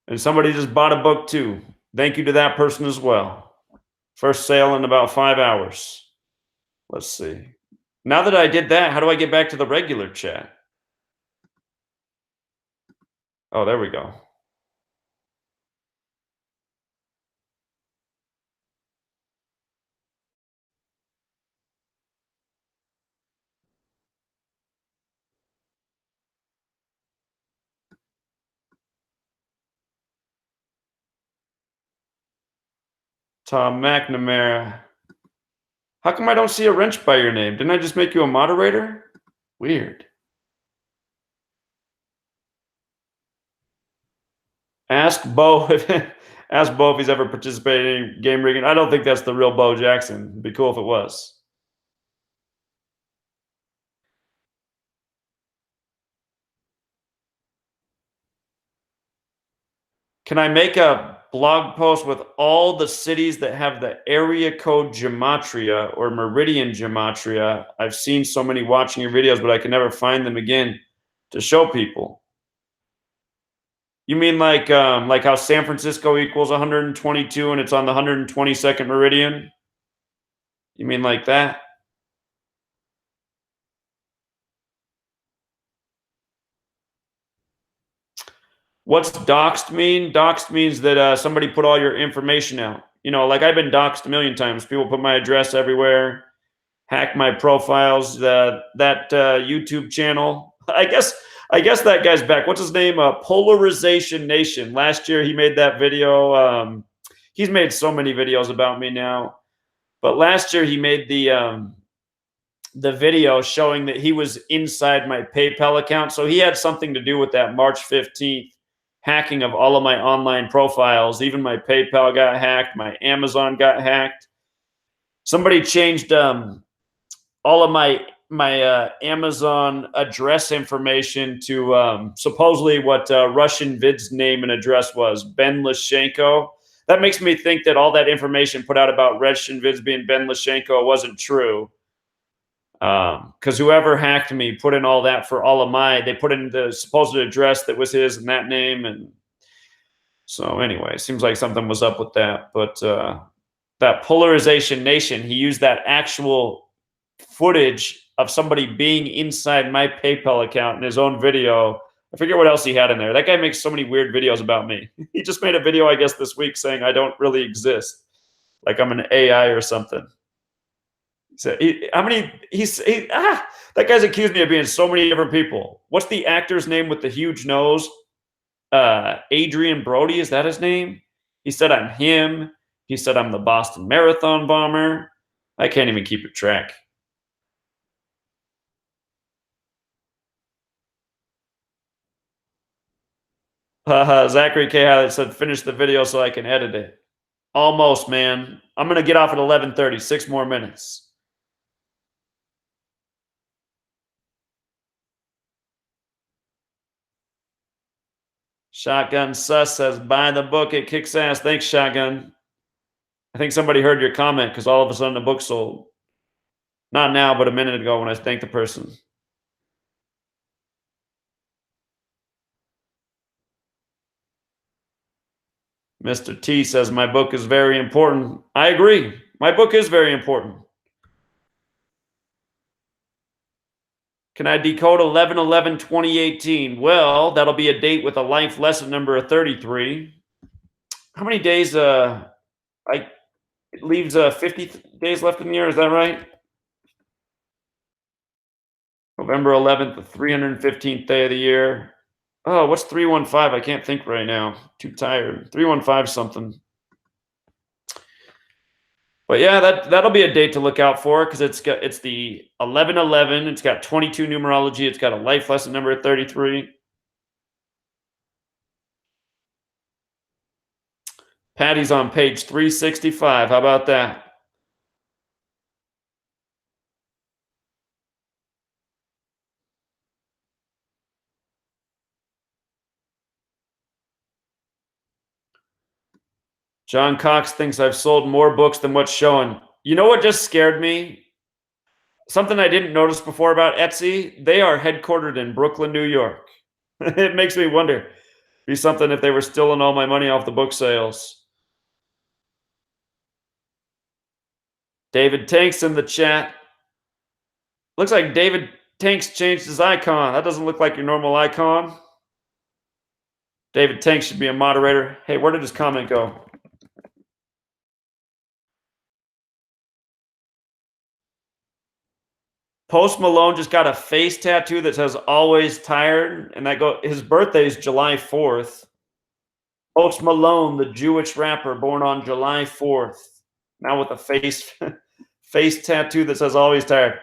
And somebody just bought a book too. Thank you to that person as well. First sale in about 5 hours. Let's see. Now that I did that, how do I get back to the regular chat? Oh, there we go. Tom McNamara. How come I don't see a wrench by your name? Didn't I just make you a moderator? Weird. Ask Bo if ask Bo if he's ever participated in game rigging. I don't think that's the real Bo Jackson. It'd be cool if it was. Can I make a blog post with all the cities that have the area code gematria or meridian gematria? I've seen so many watching your videos, but I can never find them again to show people. You mean like how San Francisco equals 122 and it's on the 122nd meridian? You mean like that? What's doxed mean? Doxed means that somebody put all your information out. You know, like I've been doxed a million times. People put my address everywhere, hack my profiles. That YouTube channel. I guess that guy's back. What's his name? Polarization Nation. Last year he made that video. He's made so many videos about me now, but last year he made the video showing that he was inside my PayPal account. So he had something to do with that March 15th hacking of all of my online profiles. Even my PayPal got hacked. My Amazon got hacked. Somebody changed all of my Amazon address information to supposedly what Russian Vid's name and address was, Ben Lashenko. That makes me think that all that information put out about Russian Vids being Ben Lashenko wasn't true. Because whoever hacked me put in all that for all of they put in the supposed address that was his and that name. And so anyway, seems like something was up with that. But that Polarization Nation, he used that actual footage of somebody being inside my PayPal account in his own video. I forget what else he had in there. That guy makes so many weird videos about me. He just made a video, I guess, this week saying I don't really exist. Like I'm an AI or something. So that guy's accused me of being so many different people. What's the actor's name with the huge nose? Adrian Brody, is that his name? He said I'm him. He said I'm the Boston Marathon bomber. I can't even keep a track. Zachary K. Highlight said finish the video so I can edit it. Almost, man. I'm gonna get off at 11:30. 6 more minutes. Shotgun Sus says, buy the book. It kicks ass. Thanks, Shotgun. I think somebody heard your comment because all of a sudden the book sold. Not now, but a minute ago when I thanked the person. Mr. T says, my book is very important. I agree. My book is very important. Can I decode 11/11/2018? Well, that'll be a date with a life lesson number of 33. How many days? It leaves 50 days left in the year. Is that right? November 11th, the 315th day of the year. Oh, what's 315? I can't think right now. Too tired. 315 something. But yeah, that'll be a date to look out for because it's the 11/11. It's got 22 numerology. It's got a life lesson number of 33. Patty's on page 365. How about that? John Cox thinks I've sold more books than what's showing. You know what just scared me? Something I didn't notice before about Etsy. They are headquartered in Brooklyn, New York. It makes me wonder. Be something if they were stealing all my money off the book sales. David Tanks in the chat. Looks like David Tanks changed his icon. That doesn't look like your normal icon. David Tanks should be a moderator. Hey, where did his comment go? Post Malone just got a face tattoo that says "always tired," and his birthday is July 4th. Post Malone, the Jewish rapper born on July 4th. Now with a face tattoo that says "Always Tired."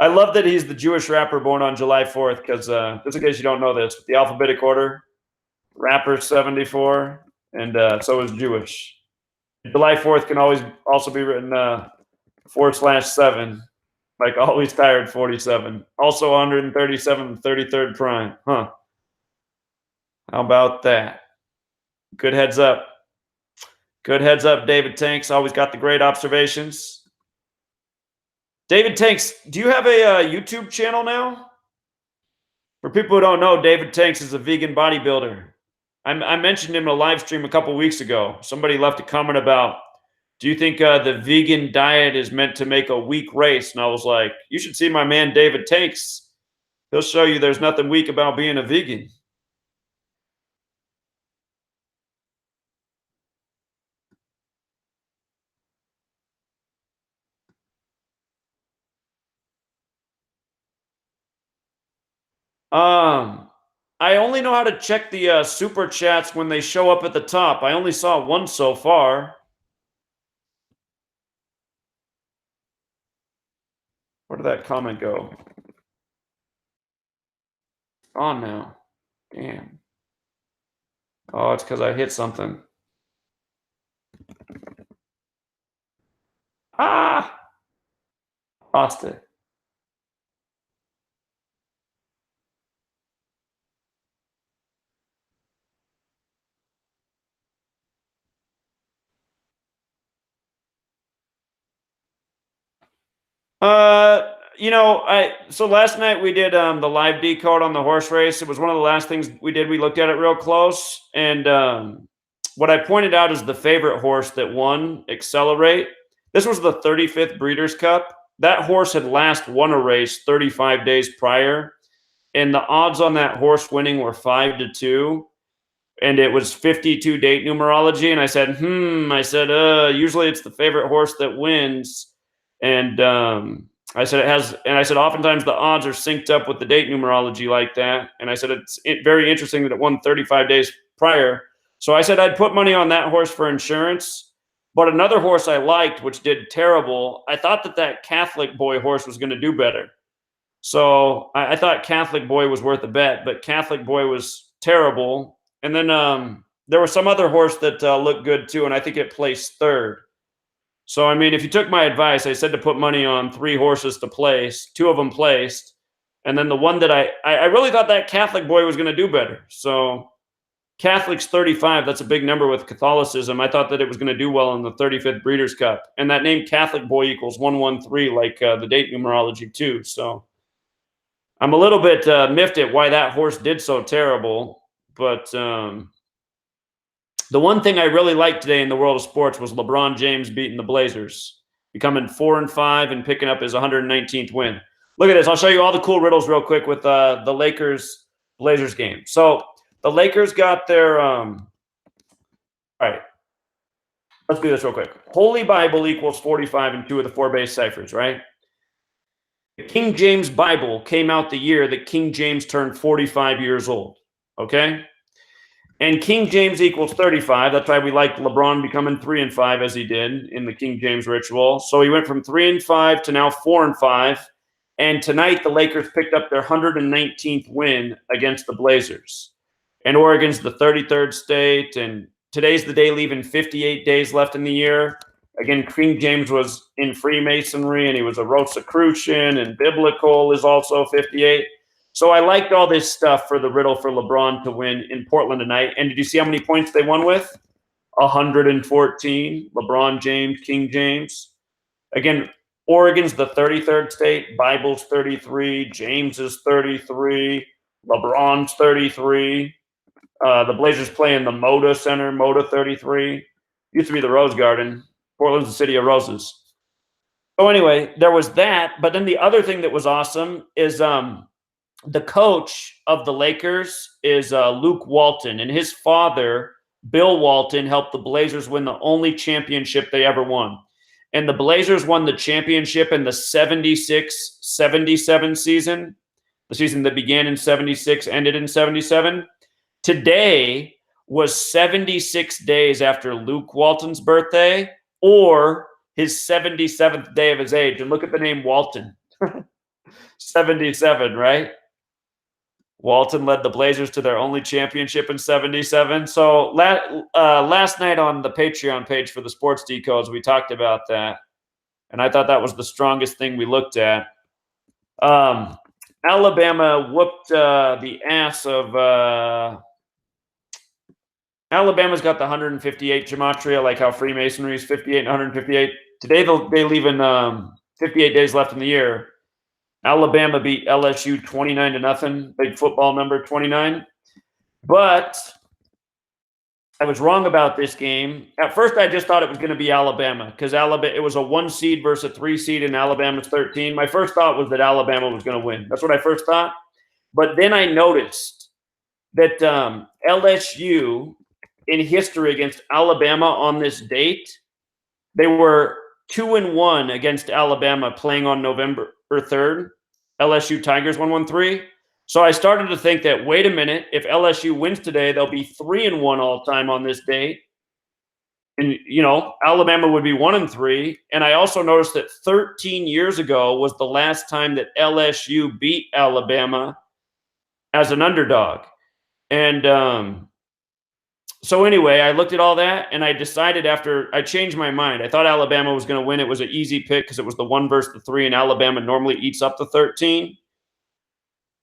I love that he's the Jewish rapper born on July 4th because, just in case you don't know this, the alphabetic order, rapper 74, and so is Jewish. July 4th can always also be written /7, like Always Tired 47. Also 137th, 33rd prime. Huh. How about that? Good heads up. Good heads up, David Tanks. Always got the great observations. David Tanks, do you have a YouTube channel now? For people who don't know, David Tanks is a vegan bodybuilder. I mentioned him in a live stream a couple weeks ago. Somebody left a comment about, do you think the vegan diet is meant to make a weak race? And I was like, you should see my man David Tanks. He'll show you there's nothing weak about being a vegan. I only know how to check the super chats when they show up at the top. I only saw one so far. Where did that comment go? On now. Damn. Oh, it's because I hit something. Ah! Lost it. So last night we did the live decode on the horse race. It was one of the last things we did. We looked at it real close, and what I pointed out is the favorite horse that won, Accelerate. This was the 35th Breeders' Cup. That horse had last won a race 35 days prior, and the odds on that horse winning were 5-2. And it was 52 date numerology. And I said, usually it's the favorite horse that wins. And I said, oftentimes the odds are synced up with the date numerology like that. And I said, it's very interesting that it won 35 days prior. So I said, I'd put money on that horse for insurance. But another horse I liked, which did terrible, I thought that Catholic Boy horse was going to do better. So I thought Catholic Boy was worth a bet, but Catholic Boy was terrible. And then there was some other horse that looked good too, and I think it placed third. So, I mean, if you took my advice, I said to put money on 3 horses to place. 2 of them placed. And then the one that I really thought that Catholic Boy was going to do better. So Catholic's 35. That's a big number with Catholicism. I thought that it was going to do well in the 35th Breeders' Cup. And that name Catholic Boy equals 113, like the date numerology too. So I'm a little bit miffed at why that horse did so terrible. But the one thing I really liked today in the world of sports was LeBron James beating the Blazers, becoming 4-5 and picking up his 119th win. Look at this. I'll show you all the cool riddles real quick with the Lakers-Blazers game. So the Lakers got their all right. Let's do this real quick. Holy Bible equals 45 in 2 of the 4 base ciphers, right? The King James Bible came out the year that King James turned 45 years old. Okay? And King James equals 35. That's why we like LeBron becoming 3-5 as he did in the King James ritual. So he went from 3-5 to now 4-5. And tonight the Lakers picked up their 119th win against the Blazers. And Oregon's the 33rd state. And today's the day leaving 58 days left in the year. Again, King James was in Freemasonry and he was a Rosicrucian, and biblical is also 58. So I liked all this stuff for the riddle for LeBron to win in Portland tonight. And did you see how many points they won with? 114. LeBron James, King James. Again, Oregon's the 33rd state. Bible's 33. James is 33. LeBron's 33. The Blazers play in the Moda Center, Moda 33. Used to be the Rose Garden. Portland's the city of roses. So anyway, there was that. But then the other thing that was awesome is the coach of the Lakers is Luke Walton, and his father, Bill Walton, helped the Blazers win the only championship they ever won. And the Blazers won the championship in the 76-77 season, the season that began in 76, ended in 77. Today was 76 days after Luke Walton's birthday, or his 77th day of his age. And look at the name Walton. 77, right? Walton led the Blazers to their only championship in 77. So last night on the Patreon page for the Sports Decodes, we talked about that. And I thought that was the strongest thing we looked at. Alabama whooped the ass of Alabama's got the 158 gematria, like how Freemasonry is 58 and 158. Today they leave in 58 days left in the year. Alabama beat LSU 29-0, big football number 29. But I was wrong about this game. At first, I just thought it was going to be Alabama because it was a 1 seed versus a 3 seed, and Alabama's 13. My first thought was that Alabama was going to win. That's what I first thought. But then I noticed that LSU in history against Alabama on this date, they were 2-1 against Alabama playing on November 3rd. LSU Tigers 1-1-3. So I started to think that, wait a minute, if LSU wins today, they'll be 3-1 all time on this date. And, Alabama would be 1-3. And I also noticed that 13 years ago was the last time that LSU beat Alabama as an underdog. And so anyway, I looked at all that, and I decided after I changed my mind. I thought Alabama was going to win. It was an easy pick because it was the 1 versus the 3, and Alabama normally eats up the 13.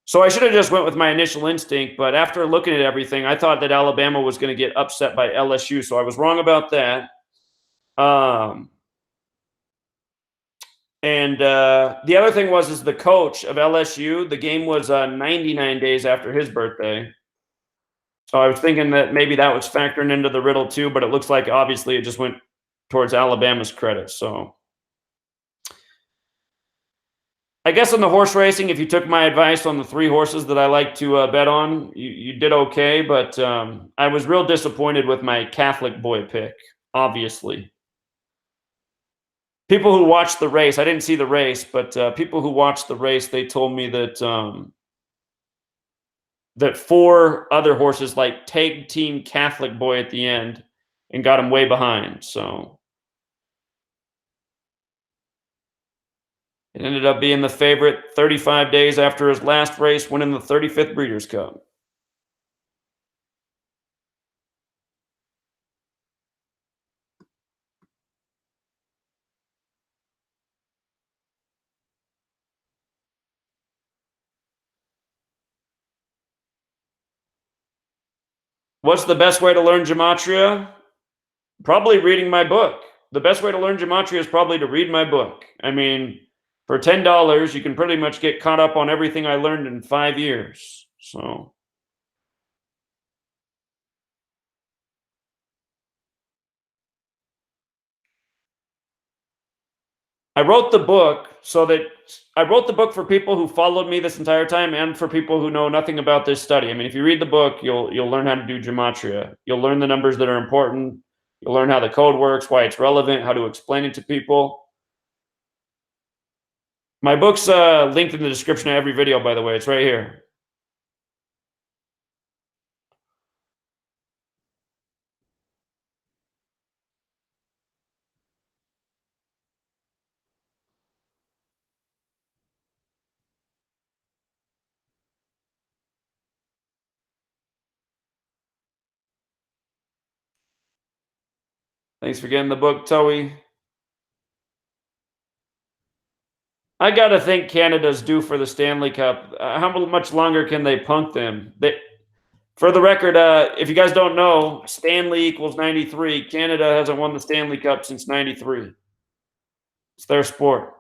So I should have just went with my initial instinct, but after looking at everything, I thought that Alabama was going to get upset by LSU, so I was wrong about that. And the other thing is the coach of LSU, the game was 99 days after his birthday. So I was thinking that maybe that was factoring into the riddle too, but it looks like obviously it just went towards Alabama's credit. So I guess in the horse racing, if you took my advice on the 3 horses that I like to bet on, you did okay. But I was real disappointed with my Catholic boy pick, obviously. People who watched the race, I didn't see the race, but people who watched the race, they told me that that 4 other horses like tag team Catholic boy at the end and got him way behind. So it ended up being the favorite 35 days after his last race, winning the 35th Breeders' Cup. What's the best way to learn gematria? Probably reading my book. The best way to learn gematria is probably to read my book. I mean, for $10, you can pretty much get caught up on everything I learned in 5 years. So I wrote the book for people who followed me this entire time and for people who know nothing about this study. I mean, if you read the book, you'll learn how to do gematria. You'll learn the numbers that are important. You'll learn how the code works, why it's relevant, how to explain it to people. My book's linked in the description of every video, by the way. It's right here. Thanks for getting the book, Toey. I got to think Canada's due for the Stanley Cup. How much longer can they punk them? For the record, if you guys don't know, Stanley equals 93. Canada hasn't won the Stanley Cup since 93. It's their sport.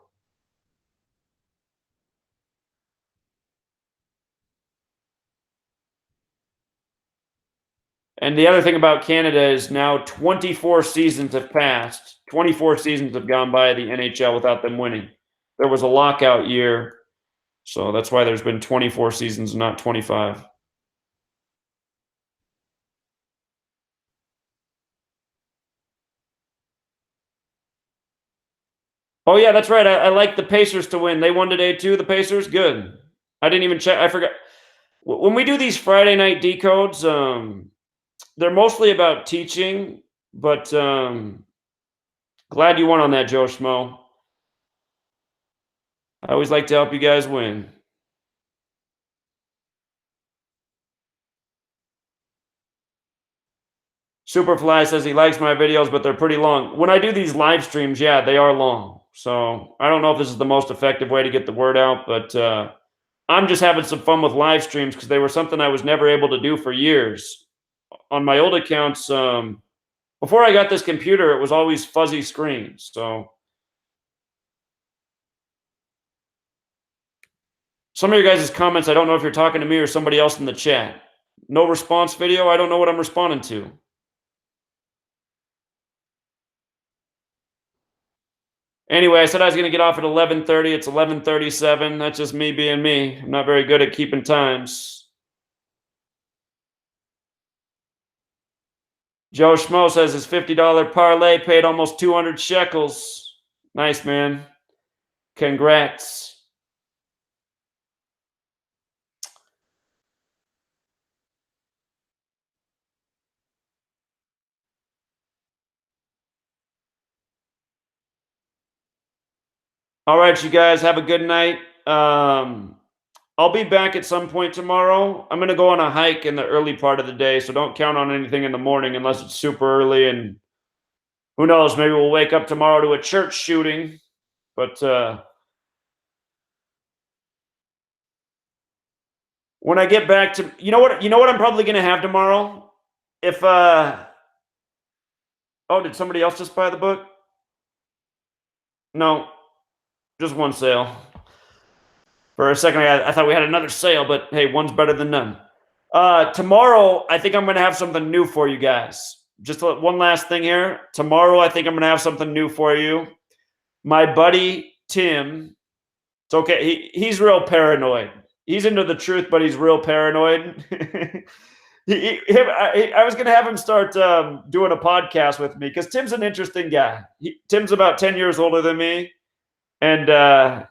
And the other thing about Canada is now 24 seasons have passed. 24 seasons have gone by the NHL without them winning. There was a lockout year, so that's why there's been 24 seasons, not 25. Oh, yeah, that's right. I like the Pacers to win. They won today, too, the Pacers. Good. I didn't even check. I forgot. When we do these Friday night decodes, they're mostly about teaching, but Glad you won on that, Joe Schmo. I always like to help you guys win. Superfly says he likes my videos, but they're pretty long. When I do these live streams, yeah, they are long. So I don't know if this is the most effective way to get the word out, but I'm just having some fun with live streams because they were something I was never able to do for years. On my old accounts, before I got this computer, it was always fuzzy screens. So some of your guys' comments, I don't know if you're talking to me or somebody else in the chat. No response video. I don't know what I'm responding to. Anyway, I said I was going to get off at 11:30. It's 11:37. That's just me being me. I'm not very good at keeping times. Joe Schmo says his $50 parlay paid almost 200 shekels. Nice, man. Congrats. All right, you guys, have a good night. I'll be back at some point tomorrow. I'm going to go on a hike in the early part of the day, so don't count on anything in the morning unless it's super early. And who knows, maybe we'll wake up tomorrow to a church shooting. But when I get back to, you know what I'm probably going to have tomorrow? If oh, did somebody else just buy the book? No, just one sale. For a second, I thought we had another sale, but hey, one's better than none. Tomorrow, I think I'm going to have something new for you guys. Just one last thing here. Tomorrow, I think I'm going to have something new for you. My buddy Tim, it's okay. He's real paranoid. He's into the truth, but he's real paranoid. I was going to have him start doing a podcast with me because Tim's an interesting guy. Tim's about 10 years older than me, and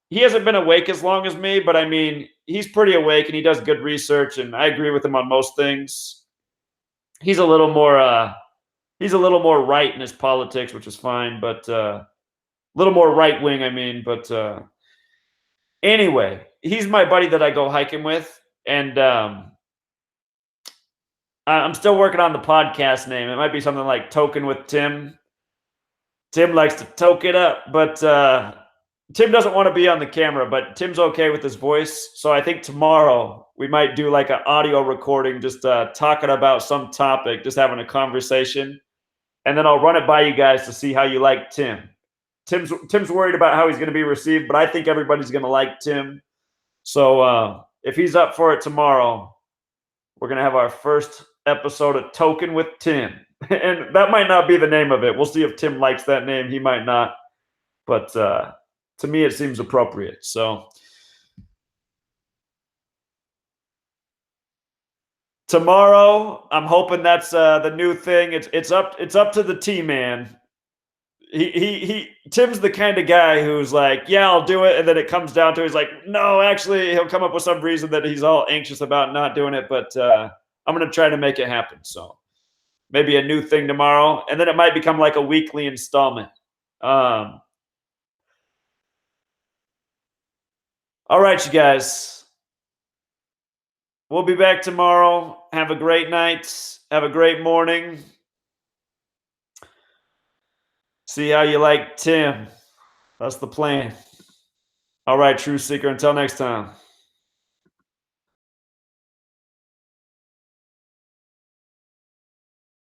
he hasn't been awake as long as me, but I mean, he's pretty awake and he does good research, and I agree with him on most things. He's a little more right in his politics, which is fine, but a little more right wing, I mean. But anyway, he's my buddy that I go hiking with, and I'm still working on the podcast name. It might be something like Token with Tim. Tim likes to toke it up, but Tim doesn't want to be on the camera, but Tim's okay with his voice. So I think tomorrow we might do like an audio recording, just talking about some topic, just having a conversation. And then I'll run it by you guys to see how you like Tim. Tim's worried about how he's going to be received, but I think everybody's going to like Tim. So if he's up for it tomorrow, we're going to have our first episode of Token with Tim. And that might not be the name of it. We'll see if Tim likes that name. He might not. But to me, it seems appropriate. So tomorrow, I'm hoping that's the new thing. It's up to the T-man. Tim's the kind of guy who's like, yeah, I'll do it, and then it comes down to he's like, no, actually, he'll come up with some reason that he's all anxious about not doing it, but I'm gonna try to make it happen. So maybe a new thing tomorrow, and then it might become like a weekly installment. All right, you guys. We'll be back tomorrow. Have a great night. Have a great morning. See how you like Tim. That's the plan. All right, True Seeker. Until next time.